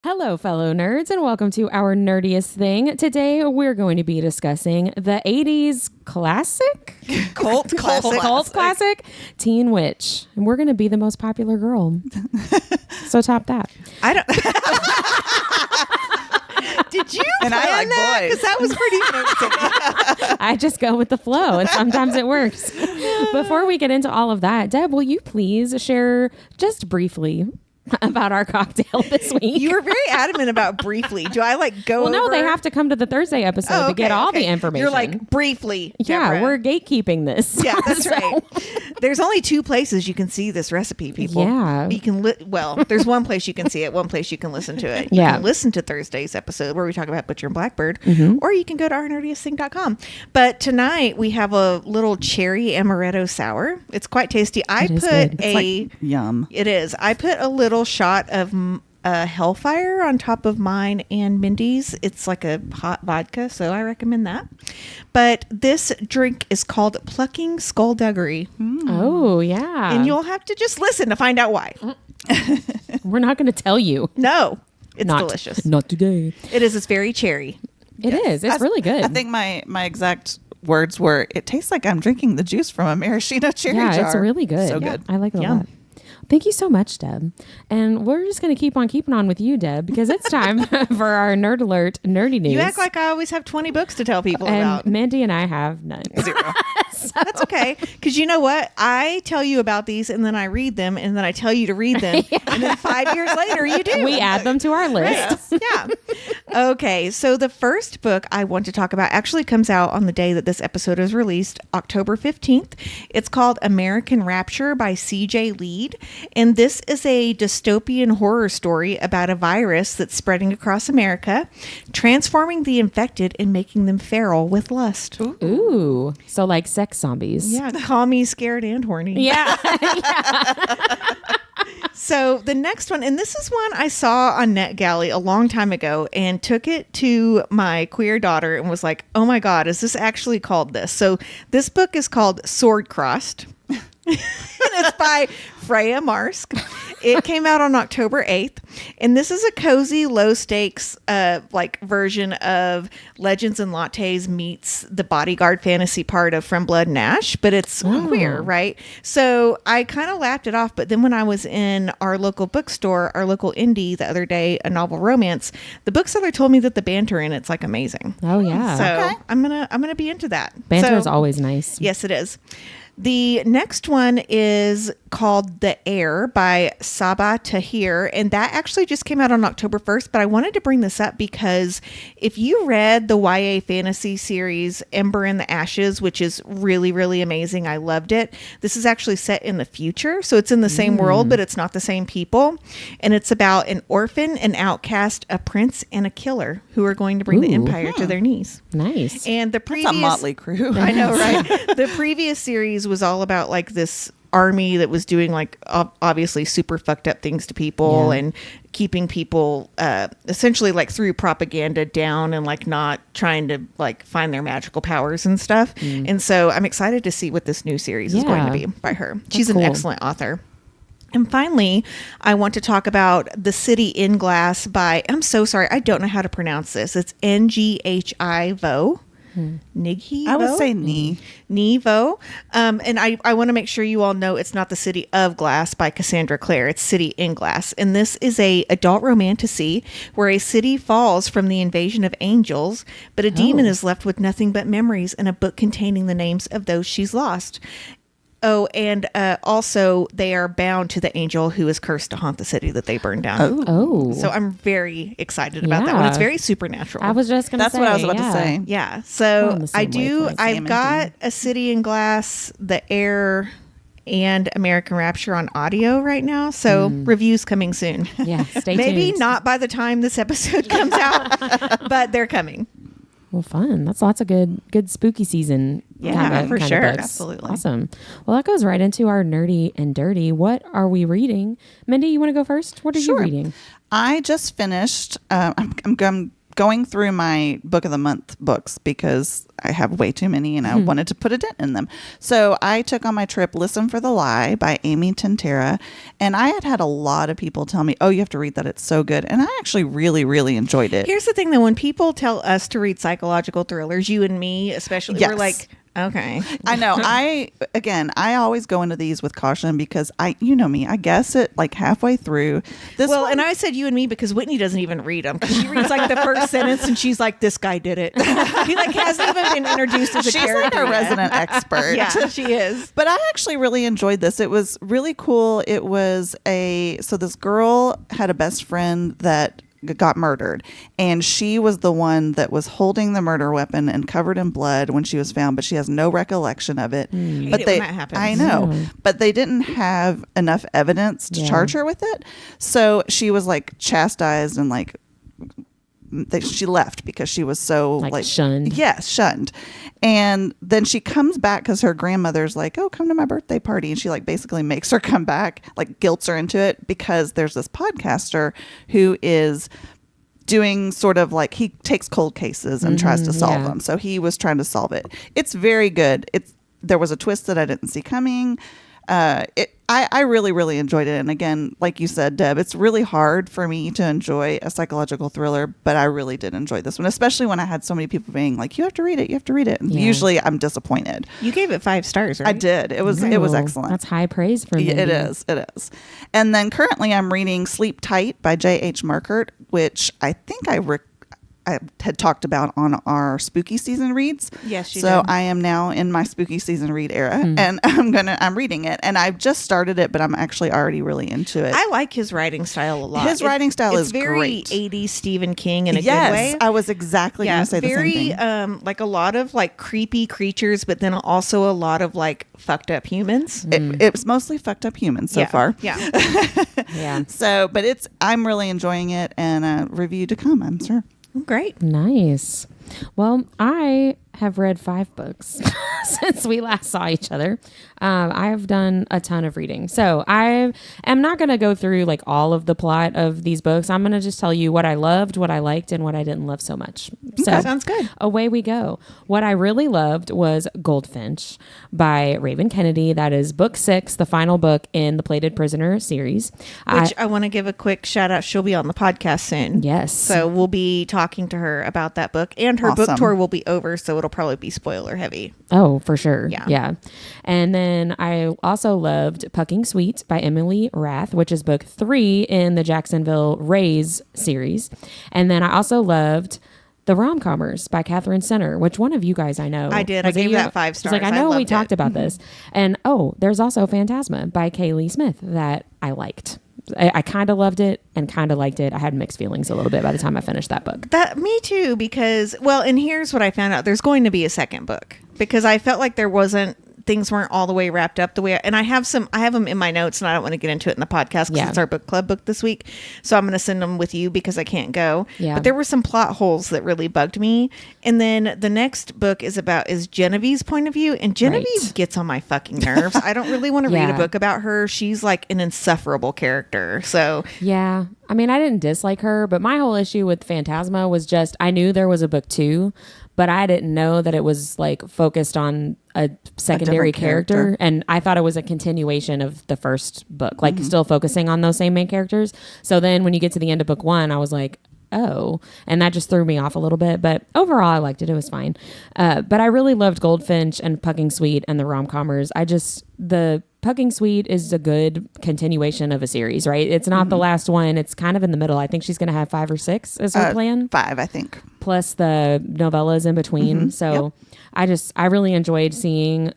Hello, fellow nerds, and welcome to Our Nerdiest Thing. Today, we're going to be discussing the 80s classic? Cult classic, Teen Witch. And we're going to be the most popular girl. So top that. I don't. Did you? And I like that? boys. Because that was pretty interesting. I just go with the flow, and sometimes it works. Before we get into all of that, Deb, will you please share just briefly about our cocktail this week? You were very adamant about briefly. Do I go Well, no, over? they have to come to the Thursday episode to get all the information. You're like, briefly. yeah, Deborah. we're gatekeeping this. Yeah, that's So- right. There's only two places you can see this recipe, people. Yeah. You can, there's one place you can see it, one place you can listen to it. You Yeah. can listen to Thursday's episode where we talk about Butcher Blackbird, Mm-hmm. or you can go to ournerdiestthing.com. But tonight we have a little cherry amaretto sour. It's quite tasty. It is good. It's yum. It is. I put a little shot of Hellfire on top of mine and Mindy's. It's like a hot vodka, so I recommend that. But this drink is called Plucking Skullduggery. Oh, yeah. And you'll have to just listen to find out why. We're not going to tell you. No, it's Not- delicious. Not today. It is. It's very cherry. It is. It's really good. I think my exact words were, it tastes like I'm drinking the juice from a maraschino cherry yeah, jar. it's really good. So Yeah, good. I like it a Yum. lot. Thank you so much, Deb. And we're just going to keep on keeping on with you, Deb, because it's time for our Nerd Alert nerdy news. You act like I always have 20 books to tell people and about. Mandy and I have none. Zero. That's okay. Because you know what? I tell you about these and then I read them and then I tell you to read them. And then 5 years later, you do. We add them to our list. Yeah. Okay. So the first book I want to talk about actually comes out on the day that this episode is released, October 15th. It's called American Rapture by C.J. Lead. And this is a dystopian horror story about a virus that's spreading across America, transforming the infected and making them feral with lust. Ooh. So like sex zombies. Yeah. Call me scared and horny. Yeah. So the next one, and this is one I saw on NetGalley a long time ago and took it to my queer daughter and was like, oh my God, is this actually called this? So this book is called Sword Crossed. And it's by Freya Marsk. It came out on October 8th. And this is a cozy, low stakes version of Legends and Lattes meets the bodyguard fantasy part of From Blood and Ash, but it's queer, right? So I kind of laughed it off. But then when I was in our local bookstore, our local indie the other day, a novel romance, the bookseller told me that the banter in it's like amazing. Oh, yeah. So I'm gonna be into that. Banter is So- always nice. Yes, it is. The next one is called The Air by Sabah Tahir, and that actually just came out on October 1st, but I wanted to bring this up because if you read the YA fantasy series Ember in the Ashes, which is really, really amazing, I loved it. This is actually set in the future, so it's in the same world, but it's not the same people, and it's about an orphan, an outcast, a prince, and a killer who are going to bring the Ooh. empire to their knees. Nice. And the It's previous... a motley crew. I know, right? The previous series was all about like this army that was doing like obviously super fucked up things to people Yeah. and keeping people essentially like through propaganda down and like not trying to like find their magical powers and stuff. And so I'm excited to see what this new series is going to Yeah. be by her. She's an cool. excellent author. And finally, I want to talk about The City in Glass by, I'm so sorry, I don't know how to pronounce this. It's Nghi-Vo. Nighi. I would say knee. Nevo. And I want to make sure you all know it's not The City of Glass by Cassandra Clare. It's City in Glass. And this is a adult romantasy where a city falls from the invasion of angels, but a demon is left with nothing but memories and a book containing the names of those she's lost. Oh, and also they are bound to the angel who is cursed to haunt the city that they burned down. Oh. So I'm very excited about that one. Yeah. It's very supernatural. I was just going to That's say. what I was about yeah. to say. Yeah. We're So on the same I do. wavelength. I've Same got indeed. A City in Glass, The Air, and American Rapture on audio right now. So reviews coming soon. Yeah, stay Maybe tuned. not by the time this episode comes out, but they're coming. Well, fun. That's lots of good spooky season. Yeah, for sure. Books. Absolutely. Awesome. Well, that goes right into our nerdy and dirty. What are we reading? Mindy, you want to go first? What are you reading? I just finished. I'm going through my book of the month books because I have way too many and I wanted to put a dent in them. So I took on my trip Listen for the Lie by Amy Tintera. And I had a lot of people tell me, oh, you have to read that. It's so good. And I actually really, really enjoyed it. Here's the thing, though. When people tell us to read psychological thrillers, you and me especially, we're like, okay. I know. I always go into these with caution because you know me, I guess it like halfway through. And I said you and me because Whitney doesn't even read them. She reads like the first sentence and she's like, this guy did it. He like hasn't even been introduced as a character. She's like a resident expert. Yeah, she is. But I actually really enjoyed this. It was really cool. It was so this girl had a best friend that got murdered, and she was the one that was holding the murder weapon and covered in blood when she was found, but she has no recollection of it. But when that happens. I know, but they didn't have enough evidence to charge her with it, so she was like chastised and like she left because she was so like shunned. Yes, shunned. And then she comes back because her grandmother's like, oh, come to my birthday party. And she like basically makes her come back, like guilts her into it because there's this podcaster who is doing sort of like, he takes cold cases and tries to solve them. So he was trying to solve it. It's very good. There was a twist that I didn't see coming. I really, really enjoyed it. And again, like you said, Deb, it's really hard for me to enjoy a psychological thriller, but I really did enjoy this one, especially when I had so many people being like, you have to read it. You have to read it. And usually I'm disappointed. You gave it 5 stars, right? I did. It was excellent. That's high praise for me. It is. And then currently I'm reading Sleep Tight by J.H. Markert, which I think I had talked about on our spooky season reads. Yes, you So did. I am now in my spooky season read era, and I'm reading it, and I've just started it, but I'm actually already really into it. I like his writing style a lot. His writing style is very great. 80s Stephen King in a yes, good way. I was exactly going to say the same thing. Very like a lot of like creepy creatures, but then also a lot of like fucked up humans. It's mostly fucked up humans so far. Yeah. Yeah. So, but I'm really enjoying it, and a review to come, I'm sure. Great. Nice. Well, I have read 5 books since we last saw each other. I have done a ton of reading. So I am not going to go through like all of the plot of these books. I'm going to just tell you what I loved, what I liked, and what I didn't love so much. So sounds good. Away we go. What I really loved was Goldfinch by Raven Kennedy. That is book 6, the final book in the Plated Prisoner series. Which I want to give a quick shout out. She'll be on the podcast soon. Yes. So we'll be talking to her about that book, and her book tour will be over. So it'll probably be spoiler heavy. Oh, for sure. Yeah. Yeah. And then I also loved Pucking Sweet by Emily Rath, which is book 3 in the Jacksonville Rays series. And then I also loved The Rom-Commers by Catherine Center, which one of you guys I know. I did. I gave that 5 stars. It's like, I know we loved talked it. about this. And there's also Phantasma by Kaylee Smith that I liked. I kind of loved it and kind of liked it. I had mixed feelings a little bit by the time I finished that book. Me too, because, and here's what I found out. There's going to be a second book because I felt like things weren't all the way wrapped up the way, and I have them in my notes, and I don't want to get into it in the podcast because it's our book club book this week. So I'm going to send them with you because I can't go. Yeah. But there were some plot holes that really bugged me. And then the next book is Genevieve's point of view, and Genevieve gets on my fucking nerves. I don't really want to read a book about her. She's like an insufferable character. So yeah. I mean, I didn't dislike her, but my whole issue with Phantasma was just, I knew there was a book 2, but I didn't know that it was like focused on a secondary character. And I thought it was a continuation of the first book, like still focusing on those same main characters. So then when you get to the end of book 1, I was like, oh, and that just threw me off a little bit. But overall, I liked it. It was fine. But I really loved Goldfinch and Pucking Sweet and the Rom-Commers. The Pucking Sweet is a good continuation of a series, right? It's not the last one. It's kind of in the middle. I think she's going to have 5 or 6 is her plan. 5, I think. Plus the novellas in between. So I really enjoyed seeing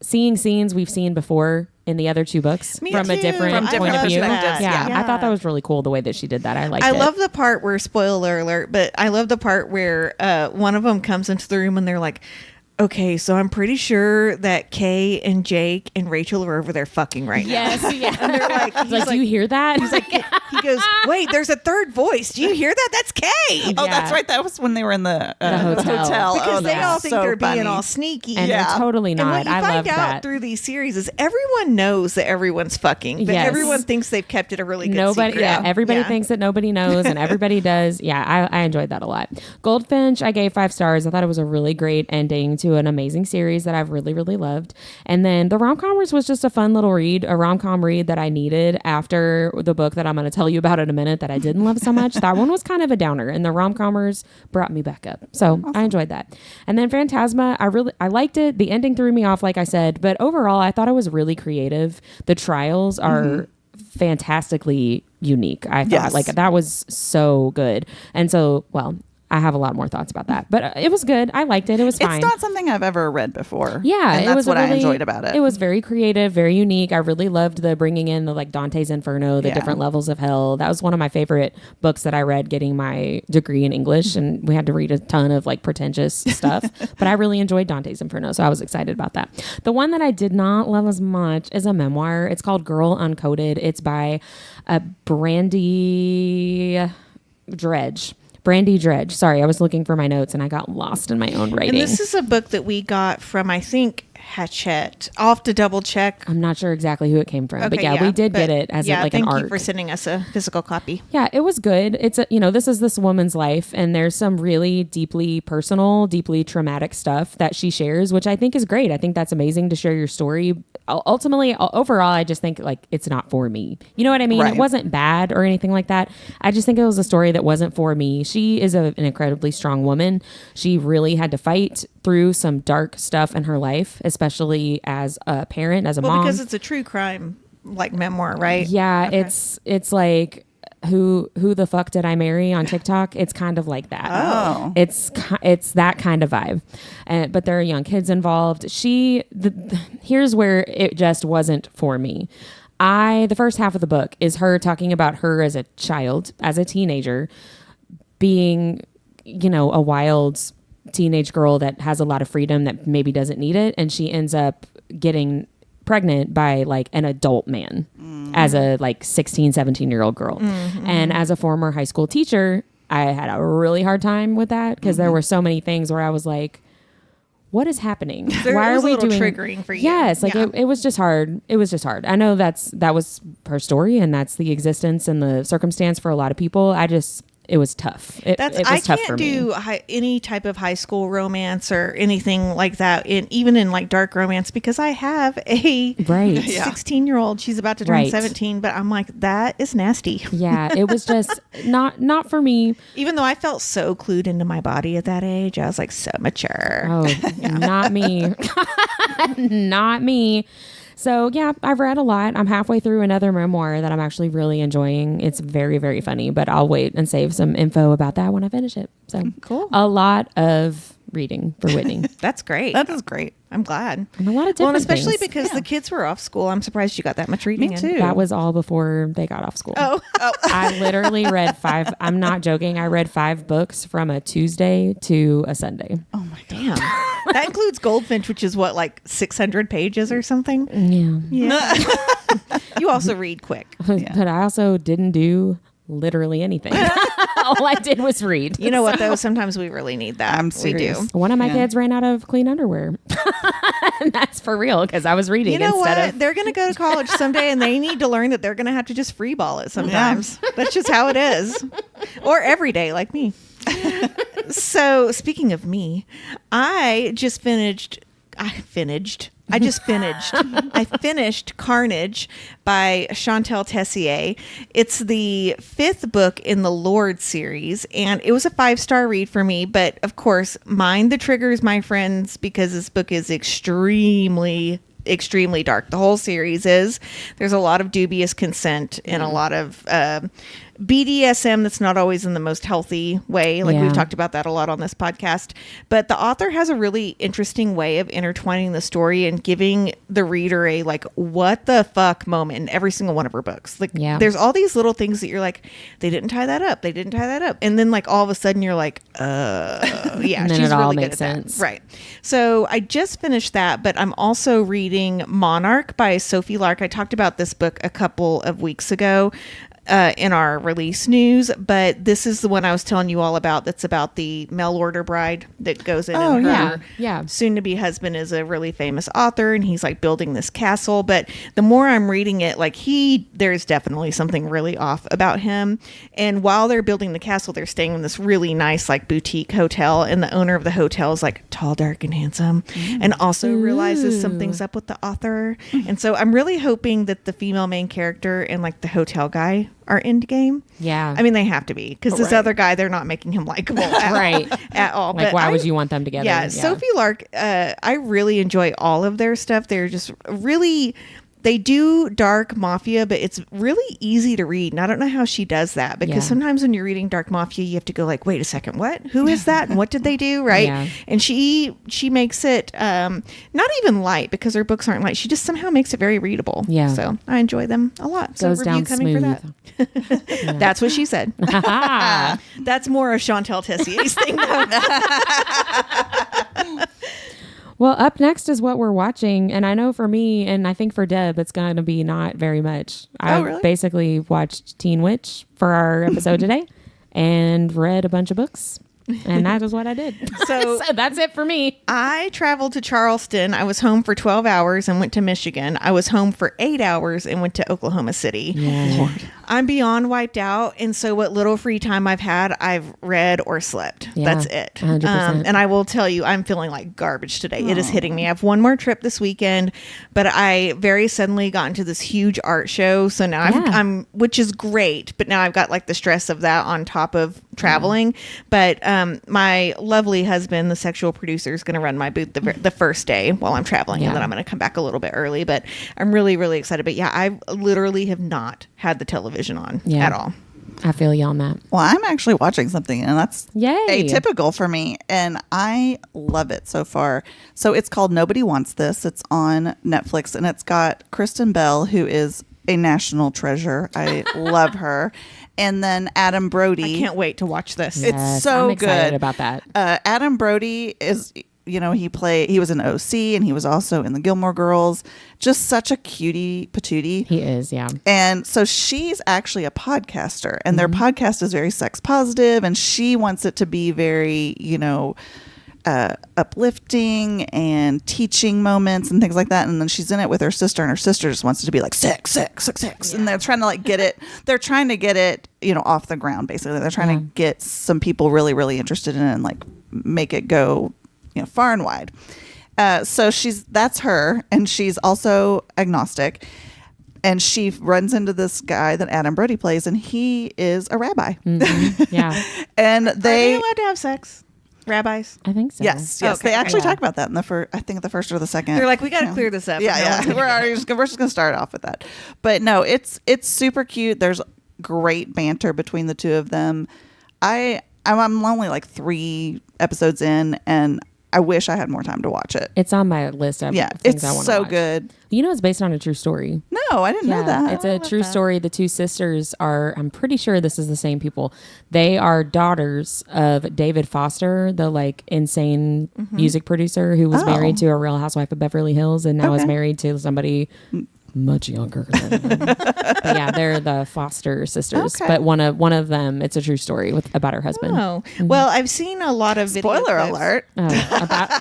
scenes we've seen before in the other 2 books from a different point of view. Yeah, I thought that was really cool the way that she did that. I liked it. I love the part where, spoiler alert, but I love the part where one of them comes into the room and they're like, okay, so I'm pretty sure that Kay and Jake and Rachel are over there fucking right now. Yes, yeah. And they're like, He's like, do you hear that? He's like, he goes, wait, there's a third voice. Do you hear that? That's Kay. Oh, Yeah. that's right. That was when they were in the hotel. Because they that's all think so they're being funny. all sneaky. and they're totally And not. what you I find love out that. through these series is everyone knows that everyone's fucking, but Yes. everyone thinks they've kept it a really good Nobody, secret. yeah, everybody Yeah. thinks that nobody knows, and everybody does. Yeah, I enjoyed that a lot. Goldfinch, I gave 5 stars. I thought it was a really great ending to an amazing series that I've really, really loved. And then the rom-comers was just a fun little read, a rom-com read that I needed after the book that I'm going to tell you about in a minute that I didn't love so much. That one was kind of a downer, and the rom-comers brought me back up. So I enjoyed that. And then Phantasma, I liked it. The ending threw me off, like I said, but overall, I thought it was really creative. The trials are fantastically unique. I thought Yes. like that was so good. And so, well, I have a lot more thoughts about that, but it was good. I liked it. It was fine. It's not something I've ever read before. Yeah, and it that's was what I really, enjoyed about it. It was very creative, very unique. I really loved the bringing in the like Dante's Inferno, the Yeah. different levels of hell. That was one of my favorite books that I read getting my degree in English, and we had to read a ton of like pretentious stuff. But I really enjoyed Dante's Inferno, so I was excited about that. The one that I did not love as much is a memoir. It's called Girl Uncoded. It's by Brandy Dredge. Sorry, I was looking for my notes and I got lost in my own writing. And this is a book that we got from, I think, Hachette. I'll have to double check. I'm not sure exactly who it came from, but yeah, we did but get it as like an thank art. you for sending us a physical copy. Yeah, it was good. It's this is this woman's life, and there's some really deeply personal, deeply traumatic stuff that she shares, which I think is great. I think that's amazing to share your story. Ultimately, overall, I just think like it's not for me. You know what I mean? Right. It wasn't bad or anything like that. I just think it was a story that wasn't for me. She is an incredibly strong woman. She really had to fight through some dark stuff in her life, especially as a parent, as a mom. Because it's a true crime like memoir, right? Yeah, Okay. it's like who the fuck did I marry on TikTok? It's kind of like that. Oh. It's that kind of vibe. But there are young kids involved. Here's where it just wasn't for me. The first half of the book is her talking about her as a child, as a teenager, being, a wild teenage girl that has a lot of freedom that maybe doesn't need it, and she ends up getting pregnant by like an adult man as a like 16, 17-year-old girl. And as a former high school teacher, I had a really hard time with that because there were so many things where I was like, what is happening? Why are we doing triggering for you? Yes, like Yeah. it was just hard. It was just hard. I know that was her story, and that's the existence and the circumstance for a lot of people. It was tough. It was I tough can't for me. do any type of high school romance or anything like that, even in like dark romance, because I have a Right. 16-year-old. She's about to turn Right. 17, but I'm like, that is nasty. Yeah, it was just not for me. Even though I felt so clued into my body at that age, I was like so mature. Oh, not me. Not me. So yeah, I've read a lot. I'm halfway through another memoir that I'm actually really enjoying. It's very, very funny, but I'll wait and save some info about that when I finish it. So Cool. A lot of reading for Whitney. That's great. That is great. I'm glad. And a lot of different Well, and especially things. because the kids were off school. I'm surprised you got that much reading Me in. too. That was all before they got off school. Oh. I literally read 5. I'm not joking. I read 5 books from a Tuesday to a Sunday. Oh my god. Damn. That includes Goldfinch, which is what, like 600 pages or something? Yeah. Yeah. You also read quick. But I also didn't do literally anything. All I did was read. You know what, though? Sometimes we really need that. I'm We serious. do. One of my Yeah. kids ran out of clean underwear. And that's for real because I was reading You know instead what? of. They're going to go to college someday and they need to learn that they're going to have to just free ball it sometimes. That's just how it is. Or every day, like me. So, speaking of me, I finished Carnage by Chantal Tessier. It's the 5th book in the Lord series, and it was a 5-star read for me. But of course, mind the triggers, my friends, because this book is extremely dark. The whole series is. There's a lot of dubious consent and a lot of BDSM that's not always in the most healthy way. Like we've talked about that a lot on this podcast. But the author has a really interesting way of intertwining the story and giving the reader a like, what the fuck moment in every single one of her books. Like there's all these little things that you're like, they didn't tie that up. They didn't tie that up. And then like all of a sudden you're like, yeah, and then she's it all really good makes at sense. that. Right. So I just finished that, but I'm also reading Monarch by Sophie Lark. I talked about this book a couple of weeks ago. In our release news, but this is the one I was telling you all about. That's about the mail order bride that goes in. Oh, and her yeah. Soon-to-be husband is a really famous author, and he's like building this castle. But the more I'm reading it, like there's definitely something really off about him. And while they're building the castle, they're staying in this really nice like boutique hotel, and the owner of the hotel is like tall, dark, and handsome, and also realizes something's up with the author. And so I'm really hoping that the female main character and like the hotel guy are end game. Yeah. I mean, they have to be, because this other guy, they're not making him likable at all. Like, but why would you want them together? Yeah, Sophie Lark, I really enjoy all of their stuff. They're just really... They do dark mafia, but it's really easy to read. And I don't know how she does that, because sometimes when you're reading dark mafia, you have to go like, wait a second, what? Who is that? And what did they do? Right. Yeah. And she makes it not even light, because her books aren't light. She just somehow makes it very readable. Yeah. So I enjoy them a lot. So goes down coming smooth. For that. That's what she said. That's more a Chantal Tessier's thing, though. Well, up next is what we're watching. And I know for me, and I think for Deb, it's going to be not very much. I really? basically watched Teen Witch for our episode today and read a bunch of books. And that is what I did. So that's it for me. I traveled to Charleston. I was home for 12 hours and went to Michigan. I was home for 8 hours and went to Oklahoma City. Yeah. I'm beyond wiped out. And so what little free time I've had, I've read or slept. Yeah, that's it. 100%. And I will tell you, I'm feeling like garbage today. It is hitting me. I have one more trip this weekend, but I very suddenly got into this huge art show. So now I'm, which is great, but now I've got like the stress of that on top of traveling. But my lovely husband, the sexual producer, is going to run my booth the first day while I'm traveling, and then I'm going to come back a little bit early. But I'm really, really excited. But yeah, I literally have not had the television on at all. I feel you on that. Well, I'm actually watching something, and that's Yay. atypical for me, and I love it so far. So it's called Nobody Wants This. It's on Netflix, and it's got Kristen Bell, who is a national treasure. I love her. And then Adam Brody. I can't wait to watch this. Yes, It's so I'm excited good about that. Adam Brody is, he was in OC, and he was also in the Gilmore Girls. Just such a cutie patootie. He is, yeah. And so she's actually a podcaster, and their podcast is very sex positive, and she wants it to be very, uplifting and teaching moments and things like that. And then she's in it with her sister, and her sister just wants it to be like sex. And they're trying to like get it. They're trying to get it, off the ground. Basically, they're trying to get some people really, really interested in it and like make it go, far and wide. So that's her, and she's also agnostic. And she runs into this guy that Adam Brody plays, and he is a rabbi. Mm-hmm. Yeah. Are And they allowed to have sex? Rabbis? I think so. Yes. Okay, They actually okay. talk about that in the first or the second. They're like, we got to clear this up. Yeah. We're just going to start off with that. But no, it's super cute. There's great banter between the two of them. I'm only like 3 episodes in, and I wish I had more time to watch it. It's on my list of things I want to watch. So good. It's based on a true story. No, I didn't know that. It's a true story. The 2 sisters are, I'm pretty sure this is the same people. They are daughters of David Foster, the like insane music producer who was married to a Real Housewife of Beverly Hills and now is married to somebody much younger than them. But yeah, they're the Foster sisters. Okay. But one of them, it's a true story about her husband. Oh, well, I've seen a lot of video Spoiler clips. alert.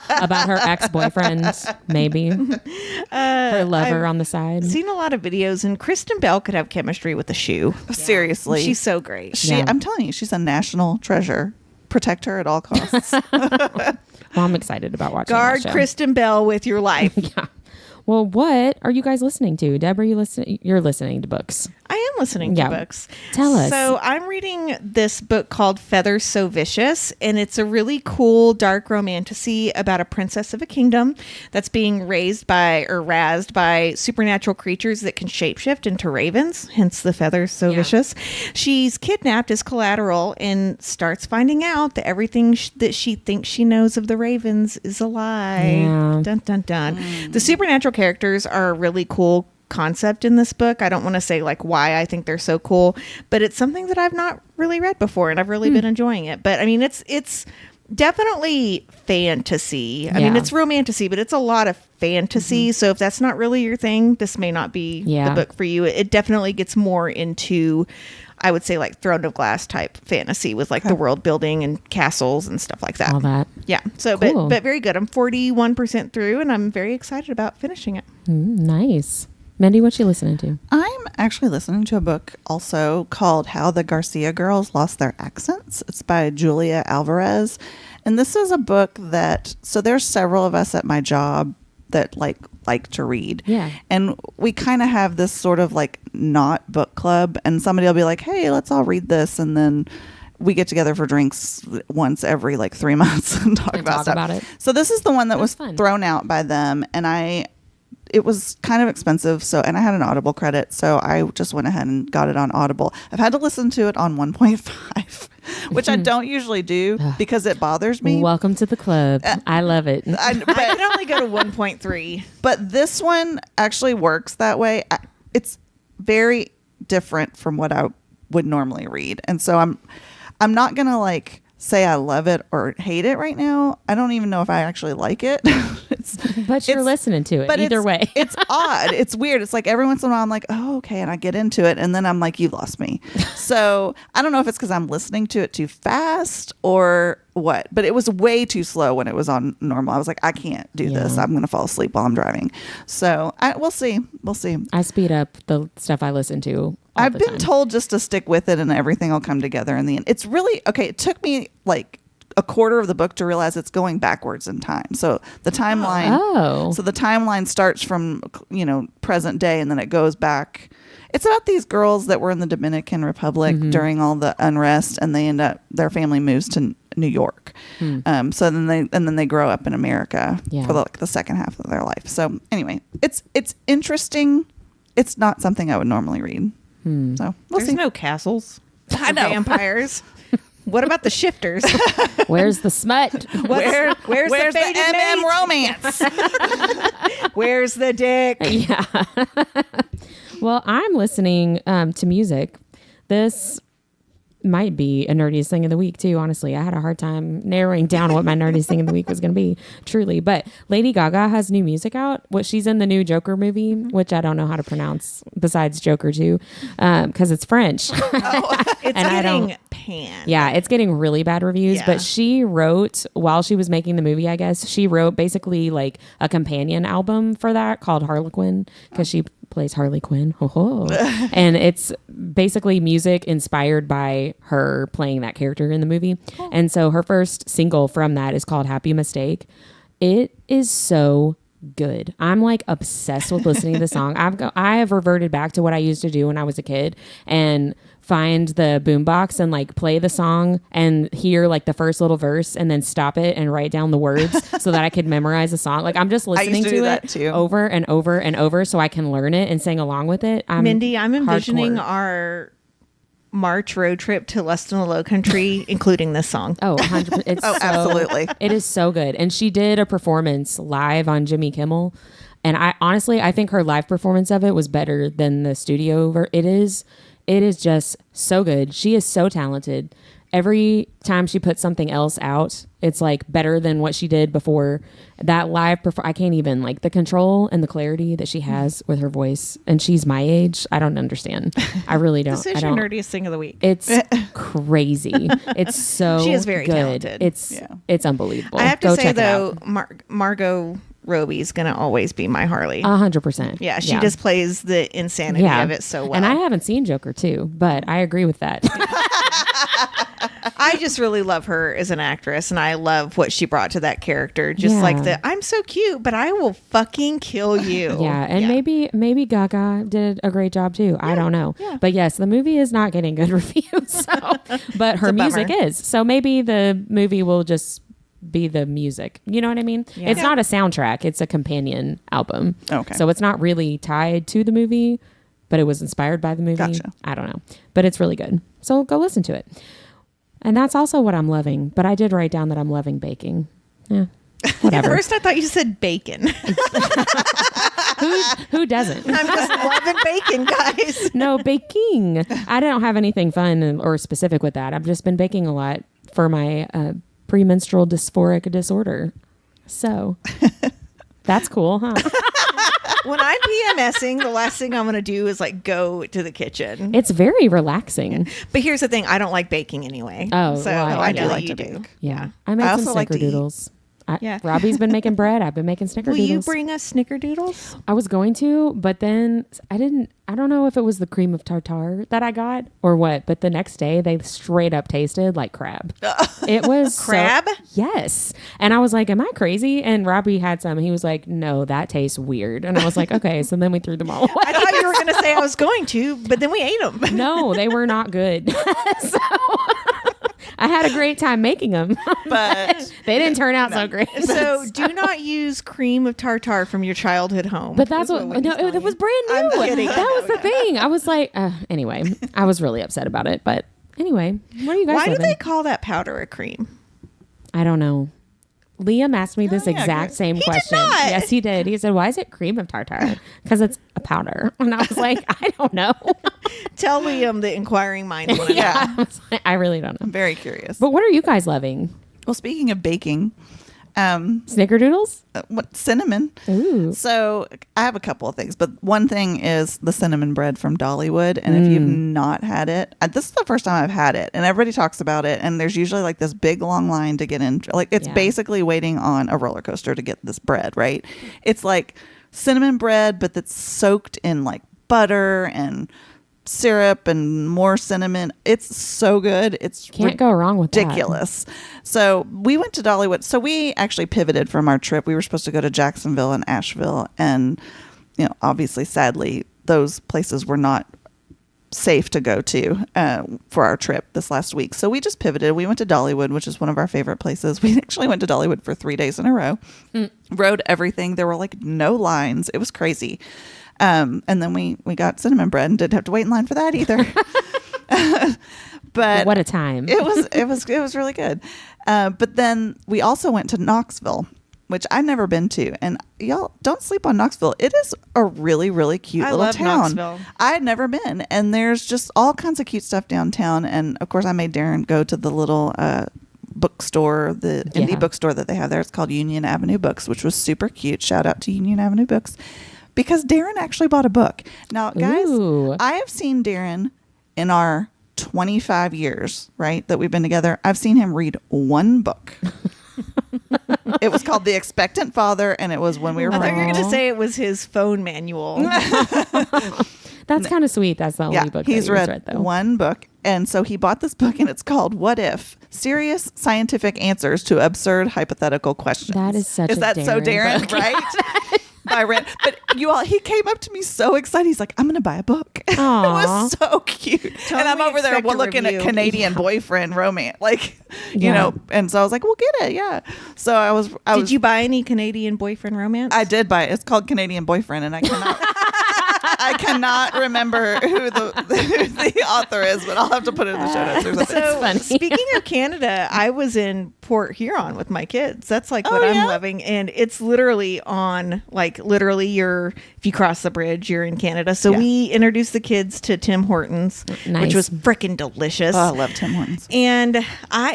About her ex-boyfriend, maybe. Her lover on the side. Seen a lot of videos, and Kristen Bell could have chemistry with a shoe. Seriously. She's so great. I'm telling you, she's a national treasure. Protect her at all costs. Well, I'm excited about watching Guard that show. Kristen Bell with your life. Yeah. Well, what are you guys listening to? Deb, you're listening to books. I am listening to books. Tell us. So I'm reading this book called Feathers So Vicious, and it's a really cool dark romantasy about a princess of a kingdom that's being raised by supernatural creatures that can shapeshift into ravens, hence the Feathers So Vicious. She's kidnapped as collateral and starts finding out that everything that she thinks she knows of the ravens is a lie. Yeah. Dun, dun, dun. The supernatural characters are a really cool concept in this book. I don't want to say like why I think they're so cool, but it's something that I've not really read before, and I've really been enjoying it. But I mean, it's definitely fantasy. I mean, it's romantasy, but it's a lot of fantasy. So if that's not really your thing, this may not be the book for you. It definitely gets more into, I would say, like Throne of Glass type fantasy with like the world building and castles and stuff like that. All that. Yeah. So, Cool. but very good. I'm 41% through, and I'm very excited about finishing it. Nice. Mindy, what you listening to? I'm actually listening to a book also called How the Garcia Girls Lost Their Accents. It's by Julia Alvarez. And this is a book that, so there's several of us at my job that like to read. Yeah. And we kind of have this sort of like not book club, and somebody will be like, hey, let's all read this. And then we get together for drinks once every like 3 months and talk about it. So this is the one that was fun. thrown out by them. And it was kind of expensive. And I had an Audible credit. So I just went ahead and got it on Audible. I've had to listen to it on 1.5, which I don't usually do because it bothers me. Welcome to the club. I love it. I can only go to 1.3. But this one actually works that way. It's very different from what I would normally read. And so I'm not going to like say I love it or hate it right now. I don't even know if I actually like it. But you're listening to it either way. It's odd. It's weird. It's like every once in a while I'm like, oh, okay. And I get into it. And then I'm like, you lost me. So I don't know if it's because I'm listening to it too fast or what, but it was way too slow when it was on normal. I was like, I can't do this. I'm going to fall asleep while I'm driving. So we'll see. We'll see. I speed up the stuff I listen to. I've been told just to stick with it and everything will come together in the end. It's really, okay, it took me like a quarter of the book to realize it's going backwards in time. So the timeline, so the timeline starts from, present day, and then it goes back. It's about these girls that were in the Dominican Republic during all the unrest, and they end up, their family moves to New York. So then they grow up in America for the second half of their life. So anyway, it's interesting. It's not something I would normally read. So we'll There's see. no castles. I know. Vampires. What about the shifters? Where's the smut? Where's the faded MM mate? romance? Where's the dick? Yeah. Well, I'm listening to music. This might be a nerdiest thing of the week too, honestly. I had a hard time narrowing down what my nerdiest thing of the week was going to be, truly. But Lady Gaga has new music out. She's in the new Joker movie, which I don't know how to pronounce besides Joker 2, because it's French. It's getting panned. Yeah, it's getting really bad reviews. Yeah. But she wrote, while she was making the movie, I guess, she wrote basically like a companion album for that called Harlequin, because she plays Harley Quinn. And it's basically music inspired by her playing that character in the movie. And so her first single from that is called Happy Mistake. It is so good. I'm like obsessed with listening to the song. I have reverted back to what I used to do when I was a kid and find the boombox and like play the song and hear like the first little verse and then stop it and write down the words so that I could memorize the song. Like I'm just listening to it too. over and over and over so I can learn it and sing along with it. Mindy, I'm envisioning hardcore. our March road trip to Less Than the Low Country, including this song. Oh, 100%. It's absolutely. It is so good. And she did a performance live on Jimmy Kimmel. And I think her live performance of it was better than the studio. It is just so good. She is so talented. Every time she puts something else out, it's like better than what she did before. That live I can't even, like, the control and the clarity that she has with her voice. And she's my age. I don't understand. I really don't. This is your nerdiest thing of the week. It's crazy. It's so She is very good. talented. It's unbelievable. I have to Go say, check it though, out. Margot Robbie's going to always be my Harley. 100%. Yeah, she just plays the insanity of it so well. And I haven't seen Joker 2, but I agree with that. I just really love her as an actress, and I love what she brought to that character. Just like I'm so cute, but I will fucking kill you. Yeah, and maybe Gaga did a great job too. I don't know. Yeah. But yes, the movie is not getting good reviews. So, but her music is. So maybe the movie will just be the music. You know what I mean? Yeah. It's not a soundtrack. It's a companion album. Okay. So it's not really tied to the movie, but it was inspired by the movie. Gotcha. I don't know. But it's really good. So go listen to it. And that's also what I'm loving. But I did write down that I'm loving baking. Yeah. Whatever. At first I thought you said bacon. Who doesn't? I'm just loving bacon, guys. No, baking. I don't have anything fun or specific with that. I've just been baking a lot for my premenstrual dysphoric disorder. So that's cool, huh? When I'm PMSing, the last thing I'm going to do is like go to the kitchen. It's very relaxing. But here's the thing. I don't like baking anyway. Oh, so well, I do know like you to do. bake. Yeah. I made some snickerdoodles. Robbie's been making bread. I've been making snickerdoodles. Will you bring us snickerdoodles? I was going to, but then I don't know if it was the cream of tartar that I got or what, but the next day they straight up tasted like crab. It was crab? Yes. And I was like, am I crazy? And Robbie had some. He was like, no, that tastes weird. And I was like, okay. So then we threw them all away. I thought you were going to say I was going to, but then we ate them. No, they were not good. So I had a great time making them, but they didn't turn out so great. So do not use cream of tartar from your childhood home. But that's what it was brand new. I'm kidding. That was the thing. I was like, anyway, I was really upset about it. But anyway, what are you guys Why living? do they call that powder a cream? I don't know. Liam asked me this exact same question. Yes, he did. He said, why is it cream of tartar? Because it's a powder. And I was like, I don't know. Tell Liam the inquiring mind. Yeah. I really don't know. I'm very curious. But what are you guys loving? Well, speaking of baking, snickerdoodles? Cinnamon. Ooh. So I have a couple of things, but one thing is the cinnamon bread from Dollywood. And if you've not had it, this is the first time I've had it, and everybody talks about it. And there's usually like this big long line to get in. Like it's basically waiting on a roller coaster to get this bread, right? It's like cinnamon bread, but that's soaked in like butter and syrup and more cinnamon. It's so good. It's can't go wrong with ridiculous. So we went to Dollywood. So we actually pivoted from our trip. We were supposed to go to Jacksonville and Asheville, and obviously, sadly, those places were not safe to go to for our trip this last week. So we just pivoted. We went to Dollywood, which is one of our favorite places. We actually went to Dollywood for 3 days in a row. Rode everything. There were like no lines. It was crazy. And then we got cinnamon bread and didn't have to wait in line for that either. But what a time. It was really good. But then we also went to Knoxville, which I've never been to. And y'all don't sleep on Knoxville. It is a really, really cute little town. Knoxville. I had never been. And there's just all kinds of cute stuff downtown. And of course I made Darren go to the little bookstore, the indie bookstore that they have there. It's called Union Avenue Books, which was super cute. Shout out to Union Avenue Books. Because Darren actually bought a book. Now, guys, I have seen Darren in our 25 years, right, that we've been together. I've seen him read one book. It was called The Expectant Father, and it was when we were I thought you were pregnant. going to say it was his phone manual. That's kind of sweet. That's the only book he's that read though. one book. And so he bought this book, and it's called What If? Serious Scientific Answers to Absurd Hypothetical Questions. That is such a Darren book. Right? I read, but he came up to me so excited. He's like, I'm going to buy a book. It was so cute. Totally and I'm over there looking at Canadian boyfriend romance, and so I was like, we'll get it. Yeah. So I was. Did you buy any Canadian boyfriend romance? I did buy it. It's called Canadian Boyfriend, and I cannot remember who the author is, but I'll have to put it in the show notes or something. So funny. Speaking of Canada, I was in Port Huron with my kids. That's like what I'm loving. And it's literally on if you cross the bridge, you're in Canada. So we introduced the kids to Tim Hortons, which was freaking delicious. Oh, I love Tim Hortons. And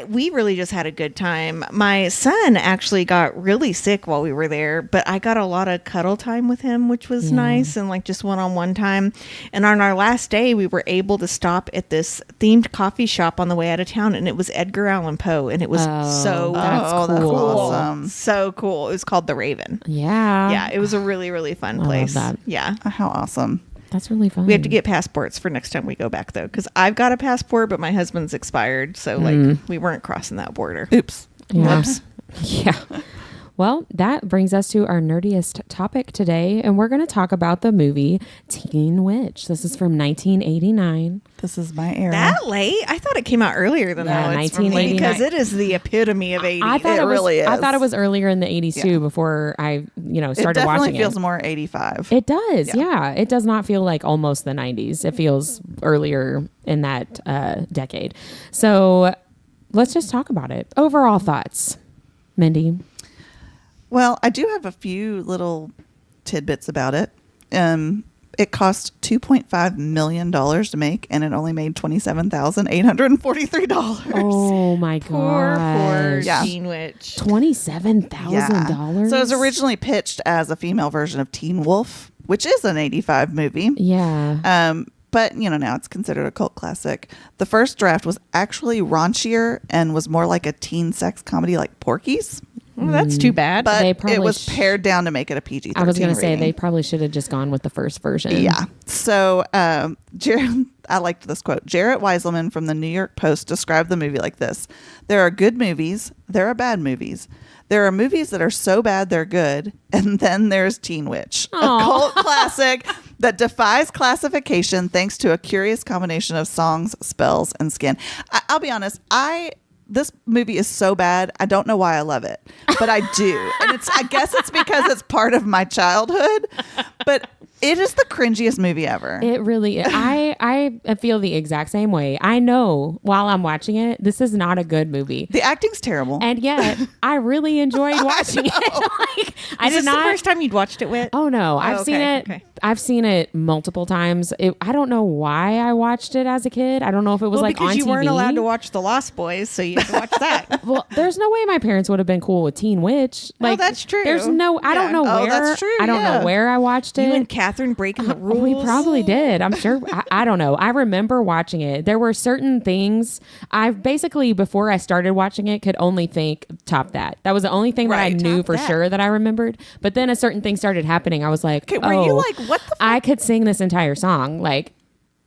we really just had a good time. My son actually got really sick while we were there, but I got a lot of cuddle time with him, which was nice, and like just one-on-one time. And on our last day, we were able to stop at this themed coffee shop on the way out of town, and it was Edgar Allan Poe, and it was that's cool. Awesome. So cool. It was called The Raven. Yeah. Yeah, it was a really, really fun place. Love that. Yeah. How awesome. That's really fun. We have to get passports for next time we go back, though, because I've got a passport, but my husband's expired. So, like, we weren't crossing that border. Oops. Yeah. Whoops. Yeah. Well, that brings us to our nerdiest topic today, and we're going to talk about the movie Teen Witch. This is from 1989. This is my era. That late? I thought it came out earlier than that. 1989. Because it is the epitome of 80s. I thought It really is. I thought it was earlier in the 80s too, before I, it started definitely watching feels it. more 85. It does, yeah. It does not feel like almost the 90s. It feels earlier in that decade. So let's just talk about it. Overall thoughts, Mindy. Well, I do have a few little tidbits about it. It cost $2.5 million to make, and it only made $27,843. Oh my Poor god! Yeah. Teen Witch. $27,000. So it was originally pitched as a female version of Teen Wolf, which is an 85 movie. Yeah. But, now it's considered a cult classic. The first draft was actually raunchier and was more like a teen sex comedy like Porky's. Well, that's too bad. But They probably it was pared down to make it a PG-13 I was going to say rating. they probably should have just gone with the first version. Yeah. So I liked this quote. Jarrett Weiselman from the New York Post described the movie like this. There are good movies. There are bad movies. There are movies that are so bad they're good. And then there's Teen Witch, a cult classic that defies classification thanks to a curious combination of songs, spells, and skin. I'll be honest. This movie is so bad. I don't know why I love it, but I do. And I guess it's because it's part of my childhood, but it is the cringiest movie ever. It really is. I feel the exact same way. I know while I'm watching it, this is not a good movie. The acting's terrible. And yet, I really enjoyed watching it. Like, I Is did this not. the first time you'd watched it, Whit? Oh no, I've okay, seen it. okay. I've seen it multiple times. I don't know why I watched it as a kid. I don't know if it was like because on you TV. weren't allowed to watch The Lost Boys, so you had to watch that. Well, there's no way my parents would have been cool with Teen Witch. Like, that's true. There's no. I don't Yeah. know Oh, where. that's true, I don't yeah. know where I watched it. You and Catherine breaking the rules. We probably did. I'm sure. I don't know. I remember watching it. There were certain things I basically, before I started watching it, could only think top that. That was the only thing that I Right, knew top for that. sure that I remembered. But then a certain thing started happening. I was like, Okay, were you like, what the fuck? I could sing this entire song. Like,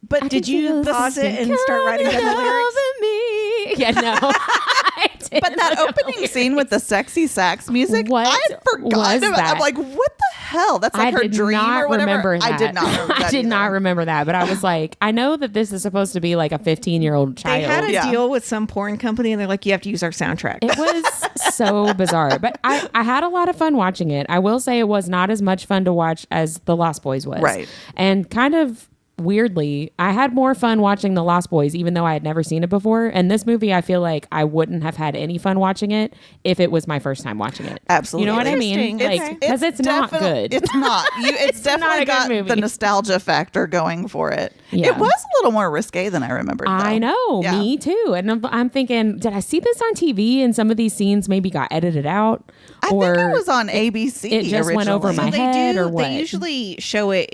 But I did can feel you the pause it and skin start writing down the coming lyrics? over me. Yeah, no. I didn't. But that opening scene with the sexy sax music, What I had forgotten was about. that? I'm like, what the hell? That's like I her did dream not or whatever. remember that. I did not remember that I did not either. remember that, but I was like, I know that this is supposed to be like a 15-year-old child. They had a Yeah. deal with some porn company, and they're like, you have to use our soundtrack. It was so bizarre, but I had a lot of fun watching it. I will say it was not as much fun to watch as The Lost Boys was. Right. And kind of weirdly, I had more fun watching The Lost Boys, even though I had never seen it before. And this movie, I feel like I wouldn't have had any fun watching it if it was my first time watching it. Absolutely. You know what I mean? Interesting. Like, Okay. because it's not good. It's not. It's not definitely a good got movie. the nostalgia factor going for it. Yeah. It was a little more risque than I remembered. I though. know, Yeah. me too. And I'm thinking, did I see this on TV and some of these scenes maybe got edited out? I think it was on ABC. it just went over originally. my head or what? They usually show it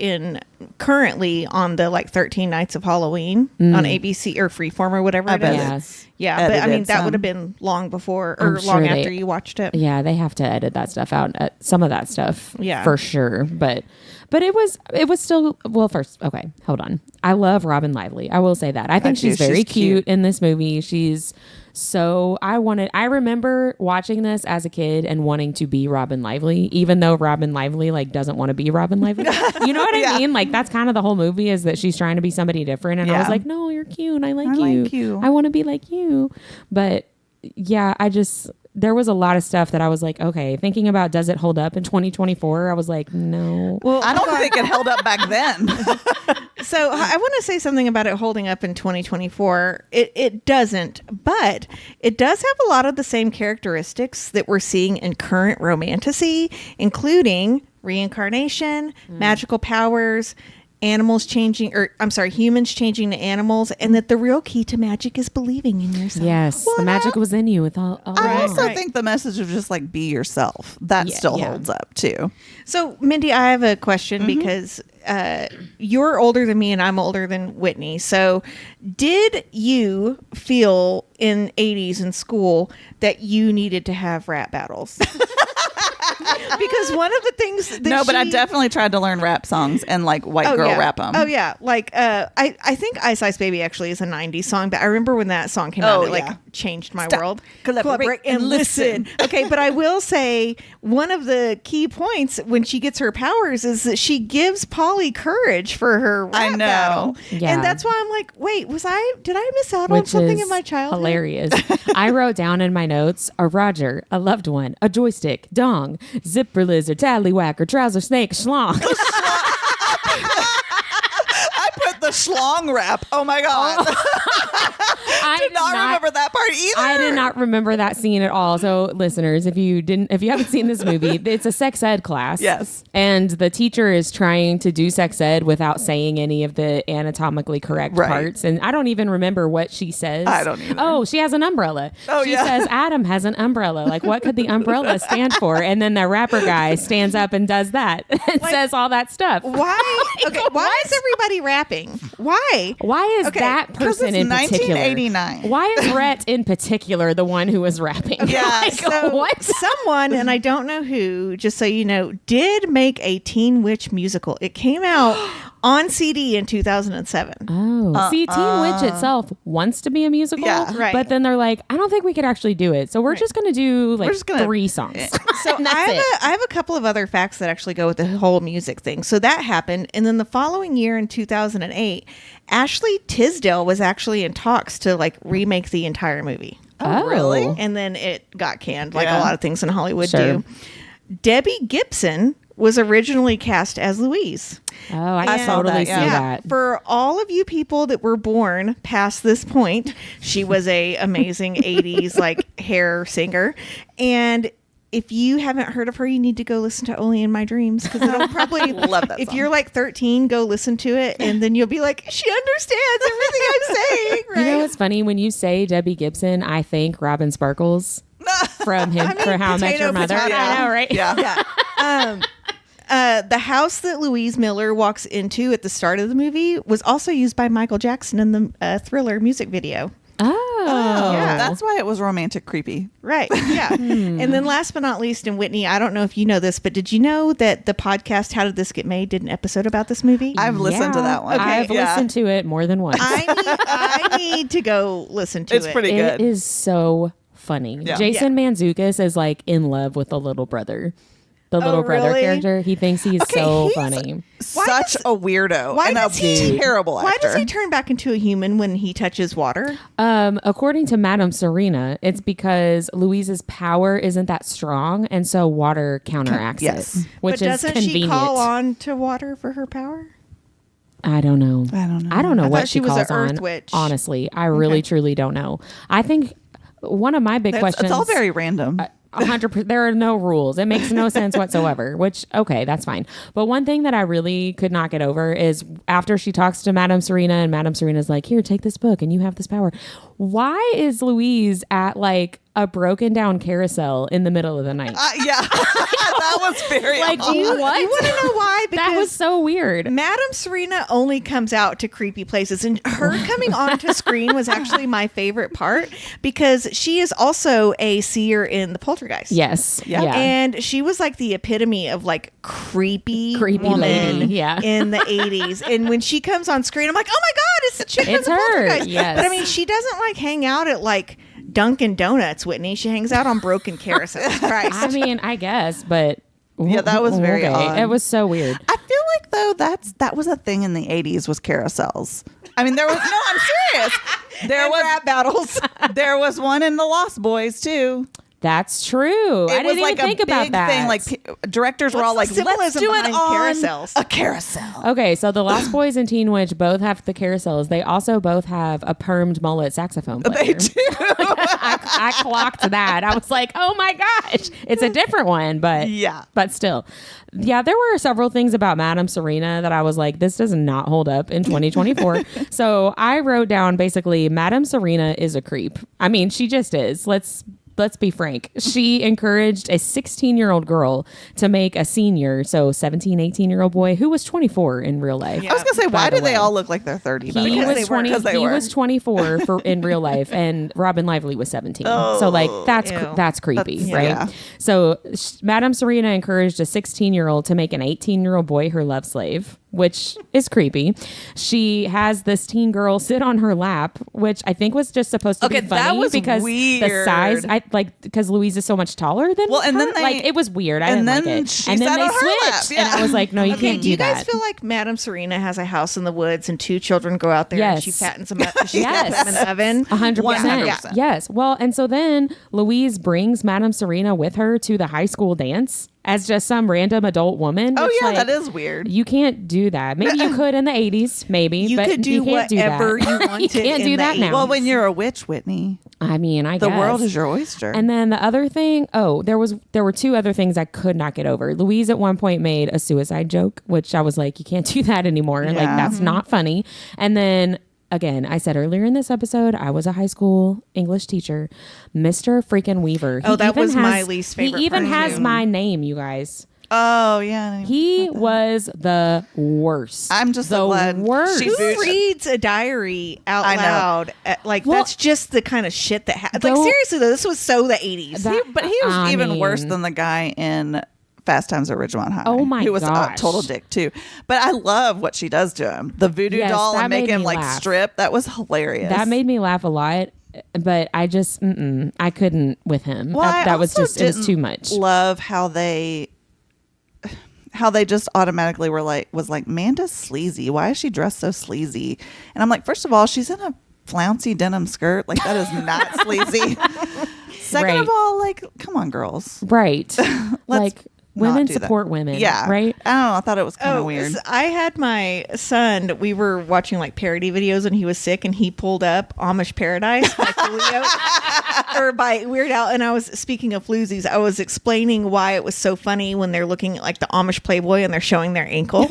currently on the 13 Nights of Halloween on ABC or Freeform or whatever I it bet is. Yes. Yeah, but I edited mean that some. would have been long before I'm or sure long they- after you watched it. Yeah, they have to edit that stuff out. Some of that stuff, Yeah. for sure. But it was still well. First, okay, hold on. I love Robin Lively. I will say that. I think do. she's very She's cute. cute in this movie. She's so I remember watching this as a kid and wanting to be Robin Lively, even though Robin Lively doesn't want to be Robin Lively. You know what Yeah. I mean? Like that's kind of the whole movie is that she's trying to be somebody different. And I was Yeah. like, no, you're cute. I like you. I want to be like you. But yeah, there was a lot of stuff that I was like, okay, thinking about does it hold up in 2024? I was like, no. Well, I don't think it held up back then. So I want to say something about it holding up in 2024. It doesn't, but it does have a lot of the same characteristics that we're seeing in current romantasy, including reincarnation, magical powers, humans changing to animals, and that the real key to magic is believing in yourself. Yes, the magic was in you with all I also Right. think the message of just be yourself, that still yeah. holds up too. So, Mindy, I have a question because you're older than me and I'm older than Whitney. So, did you feel in 80s in school that you needed to have rap battles? Because one of the things that No, but I definitely tried to learn rap songs and like white girl rap them. Oh yeah, like I think Ice Ice Baby actually is a '90s song, but I remember when that song came out, it like changed my world. Collaborate and listen. Okay, but I will say one of the key points when she gets her powers is that she gives Polly courage for her rap battle. Yeah. And that's why I'm like, wait, did I miss out on something in my childhood? Hilarious. I wrote down in my notes a Roger, a loved one, a joystick, dong, zipper lizard, tallywhacker, trouser snake, schlong. I put the schlong rap. Oh my God. I did not remember that part either. I did not remember that scene at all. So listeners, if you haven't seen this movie, it's a sex ed class. Yes. And the teacher is trying to do sex ed without saying any of the anatomically correct parts. And I don't even remember what she says. I don't either. Oh, she has an umbrella. She says Adam has an umbrella. Like, what could the umbrella stand for? And then the rapper guy stands up and does that and says all that stuff. Why? Okay, why is everybody rapping? Why? Why is that person in particular? 1989. Why is Rhett in particular the one who was rapping? Yeah. Like, So what? someone, and I don't know who, just so you know, did make a Teen Witch musical. It came out on CD in 2007. Oh, see, Teen Witch itself wants to be a musical, right. but then they're like, I don't think we could actually do it. So we're just going to do like 3 songs. So And that's it. I have a couple of other facts that actually go with the whole music thing. So that happened. And then the following year in 2008, Ashley Tisdale was actually in talks to like remake the entire movie. Oh, really? And then it got canned like Yeah. a lot of things in Hollywood Sure. do. Debbie Gibson was originally cast as Louise. Oh, I saw totally that, see yeah. that. For all of you people that were born past this point, she was a amazing 80s like hair singer. And if you haven't heard of her, you need to go listen to Only in My Dreams, because it'll probably Love that if song. you're like 13, go listen to it, and then you'll be like, she understands everything I'm saying, right? You know what's funny? When you say Debbie Gibson, I think Robin Sparkles from him for How I Met Your Mother. potato. I know, right? Yeah. The house that Louise Miller walks into at the start of the movie was also used by Michael Jackson in the Thriller music video. Oh, yeah. That's why it was romantic creepy. Right. Yeah. And then last but not least, and Whitney, I don't know if you know this, but did you know that the podcast How Did This Get Made did an episode about this movie? I've listened to Yeah. that one. I've listened to it more than once. I need to go listen to It's it. pretty It good. is so funny. Yeah. Jason Mantzoukas is like in love with the little brother. The little brother really? character. He thinks he's so he's- funny. Such a weirdo why and a does he- terrible actor. Why does he turn back into a human when he touches water? According to Madame Serena, it's because Louise's power isn't that strong, and so water counteracts Yes. it, which But is doesn't convenient. she call on to water for her power? I don't know. I don't know. I don't know I what thought she she was calls an earth on. witch. Honestly, I really truly don't know. I think one of my big questions. It's all very random. 100%. There are no rules. It makes no sense whatsoever, which, okay, that's fine. But one thing that I really could not get over is after she talks to Madame Serena and Madame Serena's like, here, take this book and you have this power. Why is Louise at like a broken down carousel in the middle of the night? Yeah. That was very Like, odd. You what? want to know why? Because That was so weird. Madame Serena only comes out to creepy places, and her coming onto screen was actually my favorite part because she is also a seer in the Poltergeist. Yes. Yeah. And she was like the epitome of like creepy woman lady. Yeah. in the 80s. And when she comes on screen, I'm like, oh my God, it's the chick from It's the her, Poltergeist. yes. But I mean, she doesn't like hang out at like Dunkin' Donuts, Whitney. She hangs out on broken carousels. Christ. I mean, I guess, but Yeah, that was very odd. It was so weird. I feel like though that was a thing in the 80s was carousels. I mean, there was no. I'm serious. There was rap battles. There was one in the Lost Boys too. That's true. I didn't even think about that. thing. Like directors were all like, What's the "Let's symbolism do it behind on carousels?" a carousel." Okay, so the Lost Boys and Teen Witch both have the carousels. They also both have a permed mullet saxophone player. They do. I clocked that. I was like, oh my gosh, it's a different one, but Yeah. but still, yeah. There were several things about Madame Serena that I was like, this does not hold up in 2024. So I wrote down basically, Madame Serena is a creep. I mean, she just is. let's be frank. She encouraged a 16-year-old girl to make a senior, so 17, 18-year-old boy who was 24 in real life. I was going to say, why do they all look like they're 30? He was 20. He was 24 in real life, and Robin Lively was 17. So like that's creepy, right? Yeah. So Madame Serena encouraged a 16-year-old to make an 18-year-old boy her love slave, which is creepy. She has this teen girl sit on her lap, which I think was just supposed to be funny that was because weird. the size, because Louise is so much taller than her. And then it was weird. I didn't like it. And then they switched, and I was like, no, you can't do that. You guys feel like Madame Serena has a house in the woods and two children go out there and she fattens them up. She puts them in the oven. 100%. Yes. Well, and so then Louise brings Madame Serena with her to the high school dance as just some random adult woman. Oh, yeah, that is weird. You can't do that. Maybe you could in the 80s, maybe. You but could do you can't whatever do that. you wanted. You can't do that now. Well, when you're a witch, Whitney. I mean, I guess. The world is your oyster. And then the other thing, there were two other things I could not get over. Louise at one point made a suicide joke, which I was like, you can't do that anymore. Like, that's not funny. And then again, I said earlier in this episode, I was a high school English teacher. Mr. freaking Weaver. That was my least favorite. He even has my name, you guys. Oh, yeah. He was the worst. I'm just so glad. Worst. Who reads a diary out loud? That's just the kind of shit that happens. Like, seriously, though, this was so the 80s. But he was even worse than the guy in Fast Times at Ridgemont High. Oh, my gosh. He was a total dick, too. But I love what she does to him. The voodoo doll and make him, strip. That was hilarious. That made me laugh a lot. But I just, I couldn't with him. Well, that was just, it was too much. Love how they just automatically was like, Manda's sleazy. Why is she dressed so sleazy? And I'm like, first of all, she's in a flouncy denim skirt. Like, that is not sleazy. Second of all, like, come on, girls. Right. Like, women support women. Yeah. Right? I don't know. I thought it was kind of weird. I had my son, we were watching like parody videos when he was sick, and he pulled up Amish Paradise by Coolio or by Weird Al. And I was, speaking of floozies, I was explaining why it was so funny when they're looking at like the Amish Playboy and they're showing their ankle.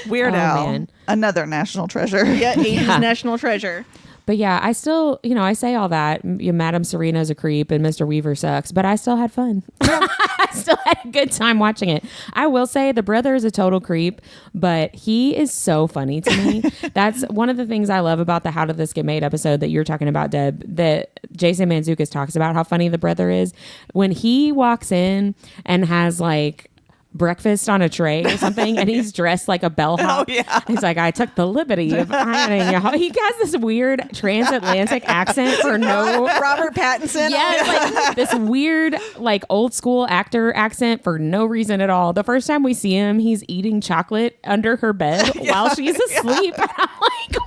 Weird Al. Man. Another national treasure. Yeah, 80s national treasure. But yeah, I still, I say all that. Madame Serena's a creep and Mr. Weaver sucks, but I still had fun. I still had a good time watching it. I will say the brother is a total creep, but he is so funny to me. That's one of the things I love about the How Did This Get Made episode that you're talking about, Deb, that Jason Mantzoukas talks about how funny the brother is. When he walks in and has like breakfast on a tray or something, and he's dressed like a bellhop. He's like, I took the liberty of ironing your He has this weird transatlantic accent for no Robert Pattinson. Like this weird like old school actor accent for no reason at all. The first time we see him, he's eating chocolate under her bed while she's asleep. And I'm like,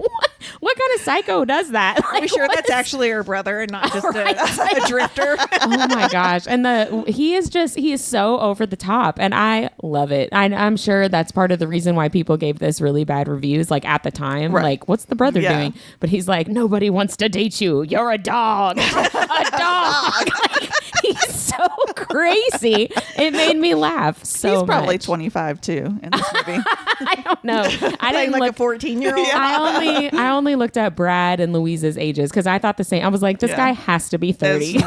what kind of psycho does that? Like, are we sure that's actually her brother and not just a drifter? Oh my gosh. And he is so over the top, and I love it. I'm sure that's part of the reason why people gave this really bad reviews, like at the time. Right. Like, what's the brother doing? But he's like, nobody wants to date you. You're a dog. A dog. Like, he's so crazy. It made me laugh so much. He's probably 25 too in this movie. I don't know. I didn't like a 14-year-old. I only looked at Brad and Louise's ages because I thought the same. I was like, this guy has to be 30.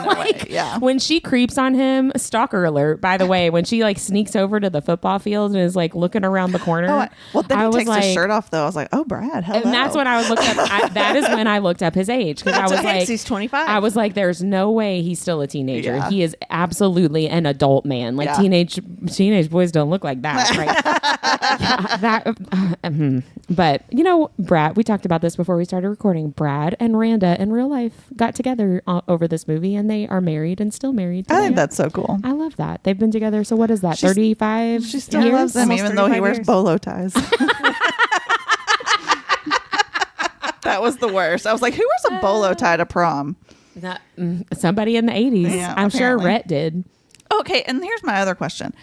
When she creeps on him, stalker alert, by the way, when she like sneaks over to the football field and is like looking around the corner. Then he takes his shirt off though. I was like, oh, Brad, hello. And that's when I was looking up. That is when I looked up his age, because I was like, he's 25. I was like, there's no way he's still a teenager. Yeah. He is absolutely an adult man. Like teenage boys don't look like that, right? But Brad, we talked about this before we started recording. Brad and Randa in real life got together over this movie, and they are married and still married today. I think that's so cool. I love that. They've been together. So what is that? 35 She still loves him, even though he wears bolo ties. That was the worst. I was like, who wears a bolo tie to prom? Somebody in the 80s. Yeah, I'm apparently. sure Rhett did. Okay, and here's my other question.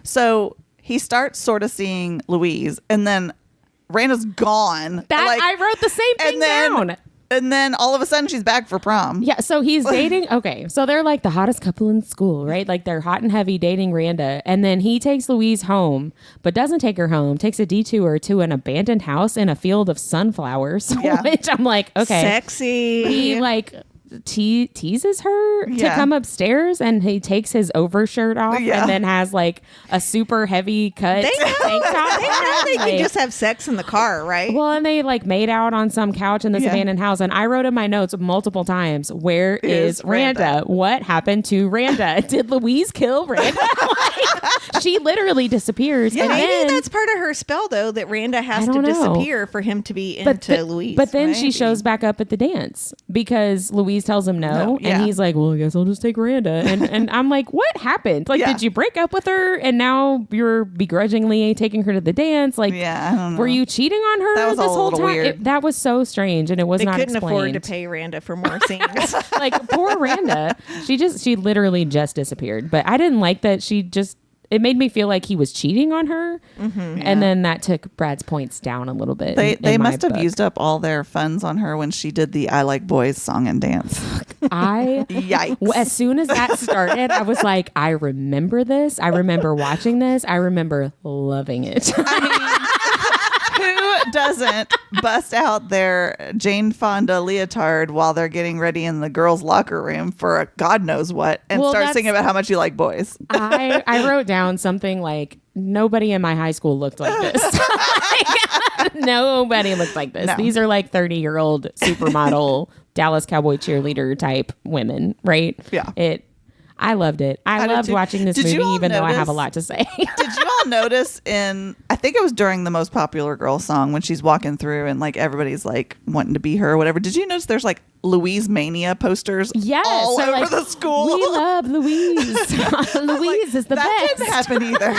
So he starts sort of seeing Louise, and then Randa's gone. I wrote the same thing down. And then all of a sudden she's back for prom. Yeah, so he's dating. Okay, so they're like the hottest couple in school, right? Like they're hot and heavy dating Randa. And then he takes Louise home, but doesn't take her home, takes a detour to an abandoned house in a field of sunflowers, which I'm like, okay. Sexy. He like teases her to come upstairs, and he takes his overshirt off and then has like a super heavy cut tank top. They can just have sex in the car, right? Well, and they like made out on some couch in this abandoned house, and I wrote in my notes multiple times, where is Randa? What happened to Randa? Did Louise kill Randa? Like, she literally disappears. Yeah, and maybe then, that's part of her spell, though, that Randa has to disappear for him to be into Louise. But then she shows back up at the dance because Louise tells him no. And he's like, well, I guess I'll just take Randa. And I'm like, what happened? Like, did you break up with her and now you're begrudgingly taking her to the dance? Like, I don't know. Were you cheating on her that was this whole time? Weird. That was so strange, and it was not explained. They couldn't afford to explained. pay Randa for more scenes. Like, poor Randa. She literally just disappeared. But I didn't like that it made me feel like he was cheating on her. And then that took Brad's points down a little bit. They must have used up all their funds on her when she did the I Like Boys song and dance. Yikes. As soon as that started, I was like, I remember this. I remember watching this. I remember loving it. I mean, who doesn't bust out their Jane Fonda leotard while they're getting ready in the girls' locker room for a God knows what and start singing about how much you like boys? I wrote down something like, nobody in my high school looked like this. Nobody looked like this. No. These are like 30-year-old supermodel Dallas Cowboy cheerleader type women, right? Yeah. I loved it. I loved watching this movie, even though I have a lot to say. Did you all notice I think it was during the Most Popular Girl song when she's walking through and like everybody's like wanting to be her or whatever. Did you notice there's like Louise Mania posters all over the school? We love Louise. Louise is the best. That didn't happen either.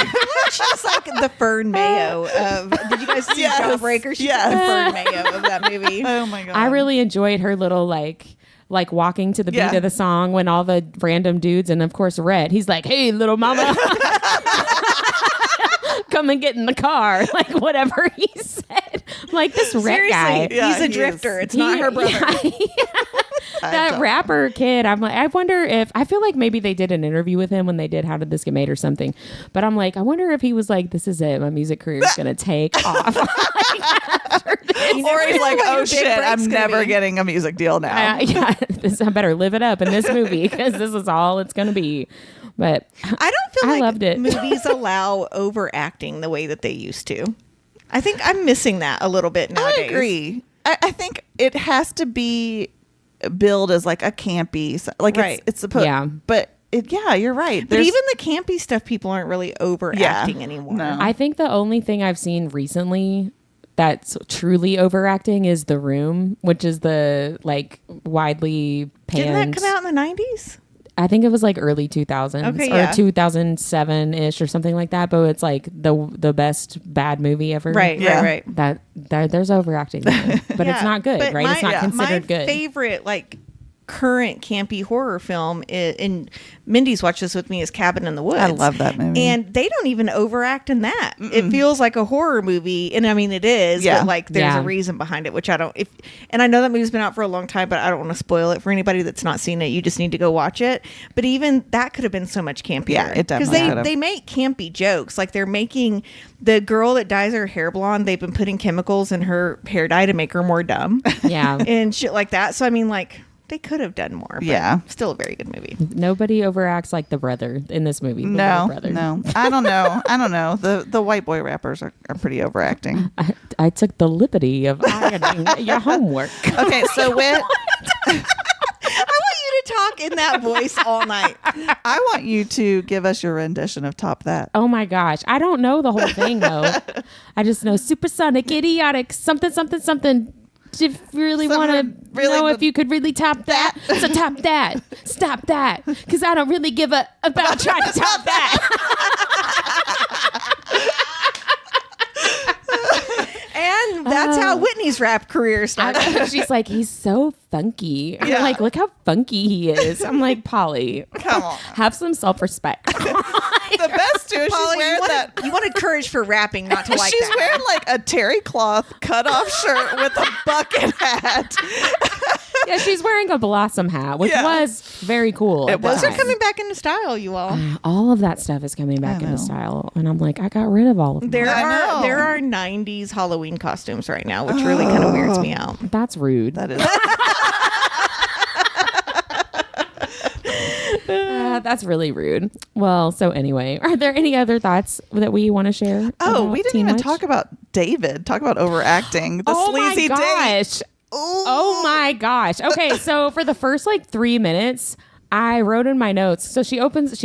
She's like the Fern Mayo of. Did you guys see Jawbreaker? She's like the Fern Mayo of that movie. Oh my God. I really enjoyed her little like walking to the beat of the song when all the random dudes, and of course Rhett, he's like, hey, little mama, come and get in the car. Like, whatever he said. Like, this Rhett guy. He's a drifter. It's not her brother. That rapper kid, I'm like, I wonder if, I feel like maybe they did an interview with him when they did How Did This Get Made or something. But I'm like, I wonder if he was like, this is it. My music career is going to take off. Or he's like, oh shit, I'm never getting a music deal now. I better live it up in this movie because this is all it's going to be. But I don't feel like loved it. movies allow overacting the way that they used to. I think I'm missing that a little bit nowadays. I agree. I think it has to be billed as like a campy, like it's supposed. Yeah, but you're right. But even the campy stuff, people aren't really overacting anymore. No. I think the only thing I've seen recently that's truly overacting is The Room, which is the like widely panned. Didn't that come out in the 90s? I think it was like early 2000s or 2007-ish or something like that. But it's like the best bad movie ever. Right. That there's overacting there. But it's not good, but right? It's not considered good. My favorite like current campy horror film and Mindy's watched this with me is Cabin in the Woods. I love that movie. And they don't even overact in that. It feels like a horror movie, and I mean it is, but like there's a reason behind it, which I don't and I know that movie's been out for a long time, but I don't want to spoil it for anybody that's not seen it. You just need to go watch it. But even that could have been so much campier. Yeah, it definitely because they make campy jokes. Like they're making the girl that dyes her hair blonde, they've been putting chemicals in her hair dye to make her more dumb. Yeah. And shit like that. So I mean like they could have done more. But still a very good movie. Nobody overacts like the brother in this movie. No. I don't know. The white boy rappers are pretty overacting. I took the liberty of ironing your homework. Okay, so with... I want you to talk in that voice all night. I want you to give us your rendition of Top That. Oh my gosh. I don't know the whole thing though. I just know supersonic, idiotic, something, something, something. If you really want to know if you could really top that, so top that. Stop that. Because I don't really give a about trying to top that. And That's how Whitney's rap career started. She's like, he's so funky. I'm like, look how funky he is. I'm like, Polly, Come on. have some self-respect. The best too is she's wearing you wanted courage for rapping, not to like she's that. wearing like a terry cloth cut-off shirt with a bucket hat. Yeah, she's wearing a blossom hat, which was very cool. Those are coming back into style, you all. All of that stuff is coming back into style, and I'm like, I got rid of all of them. There are 90s Halloween costumes right now, which really kind of weirds me out. That's rude. That is. That's really rude. Well, so anyway, are there any other thoughts that we want to share? Oh, we didn't even Witch? talk about David. Talk about overacting. The sleazy my date. gosh. Oh my gosh. Okay, so for the first like 3 minutes, I wrote in my notes. So she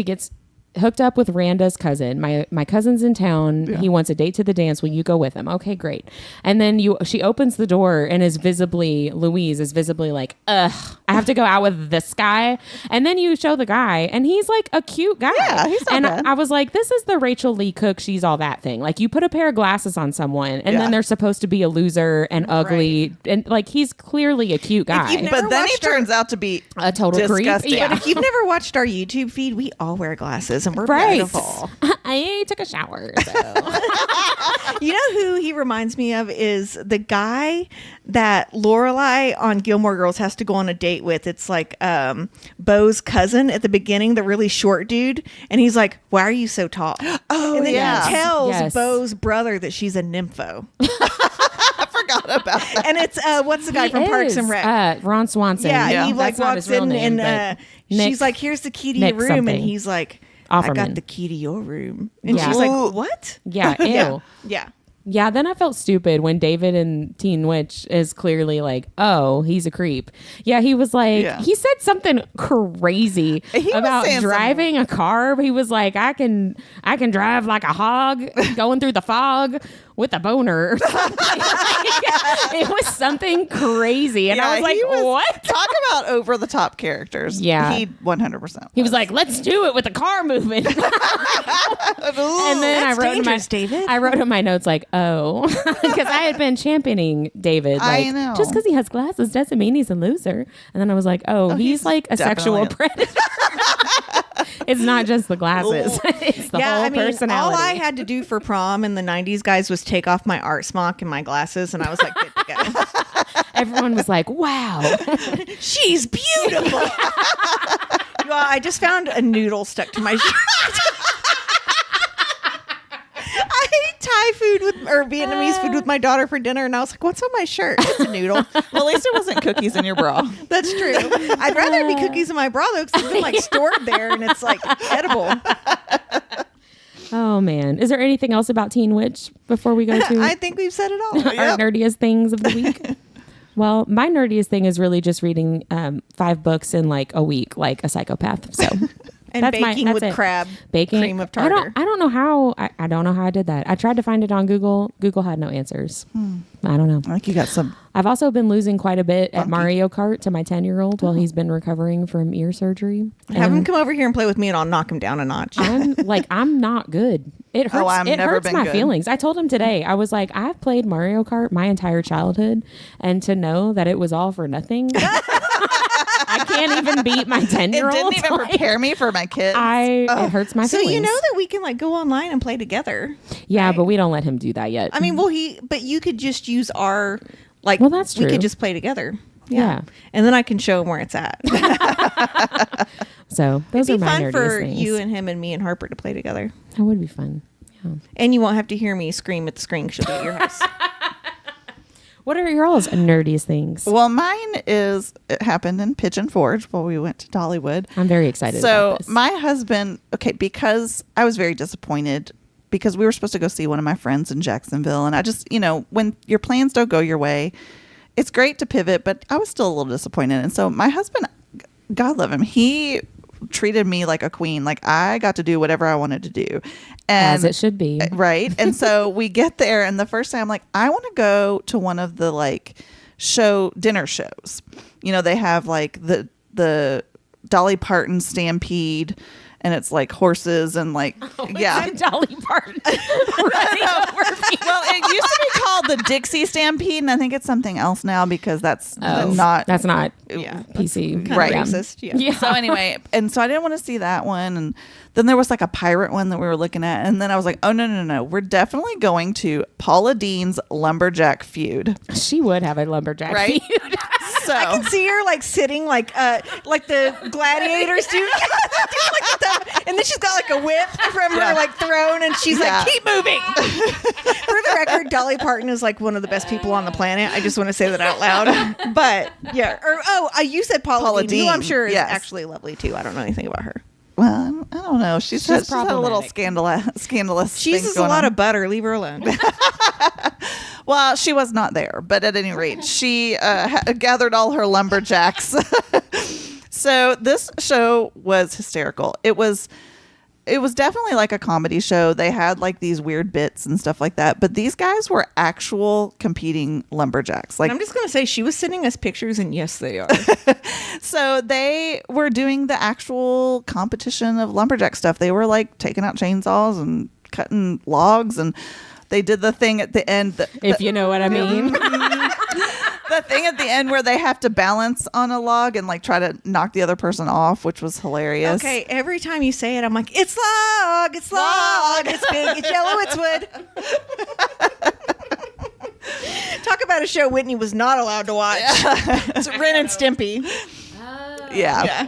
gets hooked up with Randa's cousin. My cousin's in town. Yeah. He wants a date to the dance. Will you go with him? Okay, great. And then she opens the door and Louise is visibly like, ugh, I have to go out with this guy. And then you show the guy and he's like a cute guy. Yeah, he's not bad. I was like, this is the Rachel Lee Cook, she's all that thing. Like you put a pair of glasses on someone and then they're supposed to be a loser and ugly. Right. And like, he's clearly a cute guy. But then he turns out to be a total disgusting. creep. Yeah. But if you've never watched our YouTube feed, we all wear glasses and we're beautiful. I took a shower. So. You know who he reminds me of is the guy that Lorelai on Gilmore Girls has to go on a date with. It's like Bo's cousin at the beginning, the really short dude. And he's like, why are you so tall? Oh, and then he tells Yes. Bo's brother that she's a nympho. I forgot about that. And it's, what's the guy from Parks and Rec? Ron Swanson. Yeah, and he That's like not walks his real in name, and Nick- she's like, here's the key to Nick your room. something. And he's like, Offerman. I got the key to your room. And Yeah. she's like, what? Yeah, ew. Yeah. Yeah, then I felt stupid when David in Teen Witch is clearly like, oh, he's a creep. Yeah, he was like, he said something crazy about driving a car. He was like, I can drive like a hog going through the fog with a boner or something. It was something crazy. And I was like, what? Talk about over the top characters. Yeah. He 100%. He was like, let's do it with the car moving. And then I wrote in my notes like, oh, because I had been championing David. Like, I know. just because he has glasses doesn't mean he's a loser. And then I was like, oh, he's like a sexual predator. It's not just the glasses. It's the whole personality. All I had to do for prom in the 90s, guys, was take off my art smock and my glasses, and I was like, good to go. Everyone was like, wow. She's beautiful. Well, I just found a noodle stuck to my shirt. I ate Thai food or Vietnamese food with my daughter for dinner, and I was like, what's on my shirt? It's a noodle. Well, at least it wasn't cookies in your bra. That's true. I'd rather it be cookies in my bra, though, because it's been like stored there, and it's like edible. Oh, man. Is there anything else about Teen Witch before we go to I think we've said it all. our nerdiest things of the week? Well, my nerdiest thing is really just reading 5 books in like a week, like a psychopath. So And baking with crab cream of tartar. I don't know how. I don't know how I did that. I tried to find it on Google. Google had no answers. I don't know. I think you got some. I've also been losing quite a bit at Mario Kart to my 10-year-old while he's been recovering from ear surgery. Have him come over here and play with me, and I'll knock him down a notch. I'm not good. It hurts. It hurts my feelings. I told him today. I was like, I've played Mario Kart my entire childhood, and to know that it was all for nothing. I can't even beat my 10-year-old. It didn't even prepare me for my kids. It hurts my feelings. So you know that we can like go online and play together. Yeah, right? But we don't let him do that yet. I mean, but you could just use our well, that's true. We could just play together. Yeah. And then I can show him where it's at. So those are my nerdiest things. It'd be fun for you and him and me and Harper to play together. That would be fun. Yeah. And you won't have to hear me scream at the screen. She'll be at your house. What are your all's nerdiest things? Well, mine it happened in Pigeon Forge while we went to Dollywood. I'm very excited about this. So my husband, because I was very disappointed because we were supposed to go see one of my friends in Jacksonville. And I just, when your plans don't go your way, it's great to pivot, but I was still a little disappointed. And so my husband, God love him, he treated me like a queen. Like I got to do whatever I wanted to do. And, as it should be. Right. And so we get there, and the first time I'm like, I want to go to one of the like dinner shows. They have like the Dolly Parton Stampede, and it's like horses and like yeah. Dolly Parton. Running over people. Well, it used to be called the Dixie Stampede, and I think it's something else now because that's not PC. Right. Racist. Yeah. So anyway, and so I didn't want to see that one, and then there was like a pirate one that we were looking at, and then I was like, oh no, we're definitely going to Paula Deen's Lumberjack Feud. She would have a lumberjack feud. So I can see her like sitting like the gladiators do, and then she's got like a whip from her like throne, and she's like, keep moving. For the record, Dolly Parton is like one of the best people on the planet. I just want to say that out loud. But yeah, you said Paula Deen, who I'm sure is actually lovely too. I don't know anything about her. Well, I don't know. She's had a little scandalous. She uses a lot of butter. Leave her alone. Well, she was not there, but at any rate, she gathered all her lumberjacks. So this show was hysterical. It was definitely like a comedy show. They had like these weird bits and stuff like that, but these guys were actual competing lumberjacks. Like, I'm just going to say she was sending us pictures, and yes, they are. So they were doing the actual competition of lumberjack stuff. They were like taking out chainsaws and cutting logs, and they did the thing at the end. If you know what I mean. The thing at the end where they have to balance on a log and like try to knock the other person off, which was hilarious. Okay, every time you say it, I'm like, it's log, it's big, it's yellow, it's wood. Talk about a show Whitney was not allowed to watch. It's Ren and Stimpy. Yeah.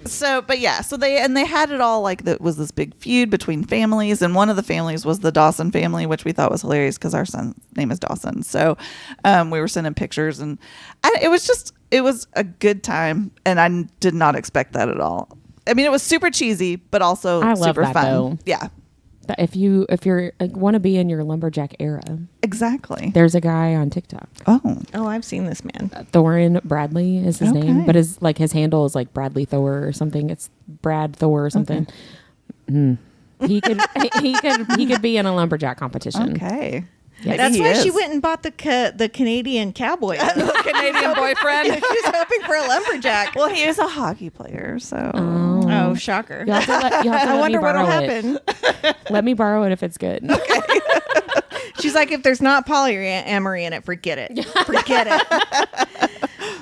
So they had it all like that was this big feud between families, and one of the families was the Dawson family, which we thought was hilarious because our son's name is Dawson. So we were sending pictures, and it was a good time, and I did not expect that at all. I mean, it was super cheesy, but also super fun. Though. Yeah. If you're want to be in your lumberjack era, exactly. There's a guy on TikTok. Oh, I've seen this man. Thorin Bradley is his name, but his handle is like Bradley Thor or something. It's Brad Thor or something. Okay. He could be in a lumberjack competition. Okay. Yes. That's why she went and bought the Canadian cowboy. The Canadian boyfriend. She was hoping for a lumberjack. Well, he is a hockey player, so. Oh, shocker. You'll have to I wonder what'll happen. Let me borrow it if it's good. Okay. She's like, if there's not polyamory in it, forget it. Forget it.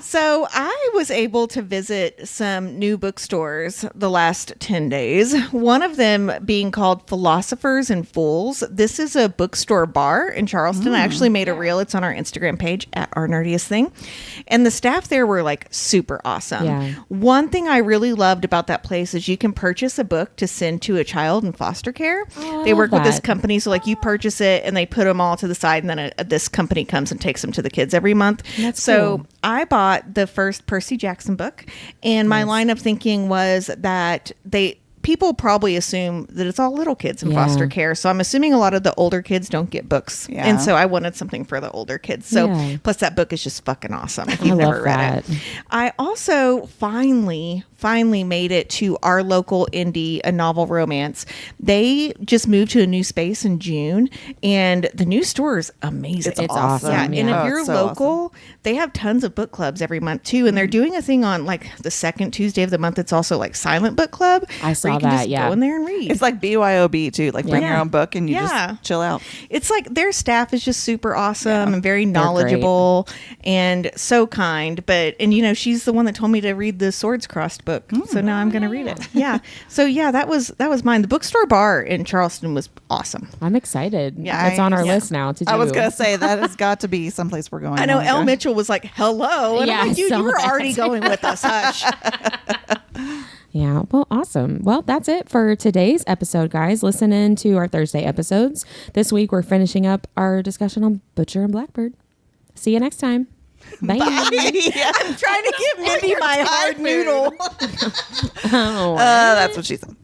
So I was able to visit some new bookstores the last 10 days. One of them being called Philosophers and Fools. This is a bookstore bar in Charleston. I actually made a reel. It's on our Instagram page at Our Nerdiest Thing. And the staff there were like super awesome. Yeah. One thing I really loved about that place is you can purchase a book to send to a child in foster care. They work with this company. So like you purchase it and they put them all to the side, and then this company comes and takes them to the kids every month. That's so cool. I bought the first Percy Jackson book, and my line of thinking was that people probably assume that it's all little kids in foster care. So I'm assuming a lot of the older kids don't get books. Yeah. And so I wanted something for the older kids. So plus that book is just fucking awesome if you've never read it. I also finally made it to our local indie, a novel romance. They just moved to a new space in June, and the new store is amazing. It's awesome. Yeah. And if you're local, they have tons of book clubs every month too. And they're doing a thing on like the second Tuesday of the month. It's also like silent book club. I saw you can that. just go in there and read. It's like BYOB too. Like bring your own book and you just chill out. It's like their staff is just super awesome and very knowledgeable and so kind. And you know, she's the one that told me to read the Swords Crossed book. So now I'm going to read it. Yeah. So yeah, that was mine. The bookstore bar in Charleston was awesome. I'm excited. Yeah, it's on our list now to do. I was going to say that has got to be someplace we're going. I know Elle Mitchell was like, hello. And I'm like, dude, you were already going with us. Hush. Yeah, well, awesome. Well, that's it for today's episode, guys. Listen in to our Thursday episodes. This week, we're finishing up our discussion on Butcher and Blackbird. See you next time. Bye. I'm trying to give Mindy my hard noodle. Oh, that's what she said.